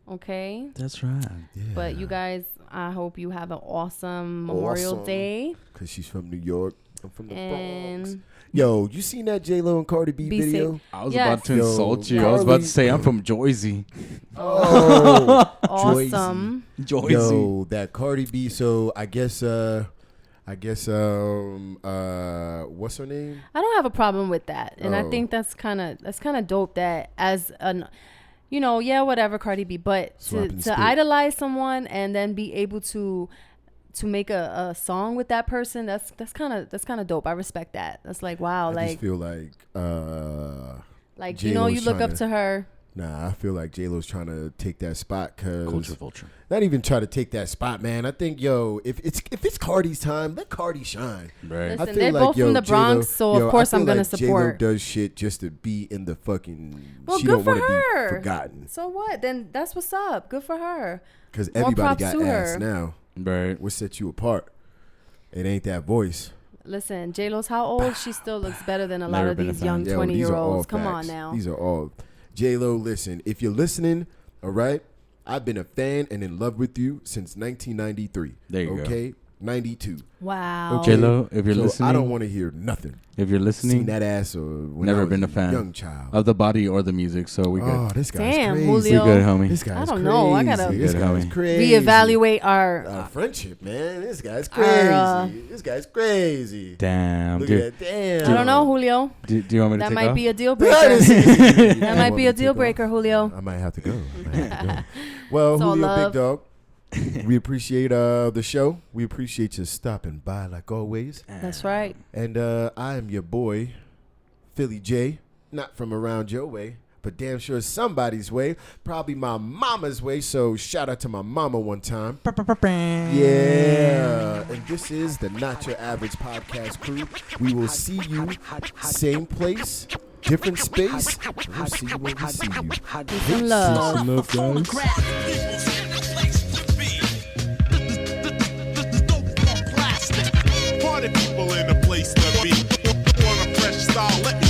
Okay. That's right. Yeah. But you guys, I hope you have an awesome Memorial Awesome. Day. Because she's from New York. I'm from the Bronx. And Yo, you seen that J-Lo and Cardi B Be video? safe. I was Yes. about to Yo, insult you. I was about Carly- to say I'm from Jersey. Oh, awesome. Jersey. Yo, that Cardi B. So I guess what's her name? I don't have a problem with that, and I Oh. think that's kind of dope. That as an, yeah, whatever, Cardi B, but Swapping to spit. idolize someone and then be able to make a song with that person, that's kind of dope. I respect that. That's like, wow, I like just feel like you J-Lo's look trying up to her. Nah, I feel like J-Lo's trying to take that spot because Culture vulture. not even try to take that spot, man. I think if it's Cardi's time, let Cardi shine. Right. Listen, I feel they're like, both from the J-Lo- Bronx, so of course I feel I'm gonna like support. J-Lo does shit just to be in the fucking. Well, she good don't for want to her. be forgotten So what? Then that's what's up. Good for her. because More everybody props got to ass her. now. Right. What set you apart? It ain't that voice. Listen, J-Lo's how old? She still looks better than a lot Never of been a these fan. young Yo, these are all 20-year-olds. Come on facts. now. These are all. J-Lo, listen, if you're listening, all right, I've been a fan and in love with you since 1993. There you go. Okay? 92. Wow. Okay. J-Lo, if you're So listening, I don't want to hear nothing. if you're Seen listening, that ass or when Never I was been a fan young child. of the body or the music, so we Oh, good. this guy's Damn, crazy. Julio. We good, homie. This guy's I don't know. I crazy. gotta This Good, guy's homie. crazy. Reevaluate our Our friendship, man. This guy's crazy. This guy's crazy. Damn, Look dude. at that. Damn. I don't know, Julio. Do you want me to That take might off? be a deal That breaker. is- That might be a deal breaker, Julio. I might have to go. I might have to go. Well, It's all Julio love. Big Dawg, we appreciate the show. We appreciate you stopping by like always. That's right. And I am your boy, Philly J. Not from around your way, but damn sure somebody's way. Probably my mama's way. So shout out to my mama one time. Yeah. And this is the Not Your Average Podcast crew. We will see you same place, different space. We'll see you when we see you. Peace and love. Some love, guys. Party people in the place to be. On a fresh style, let me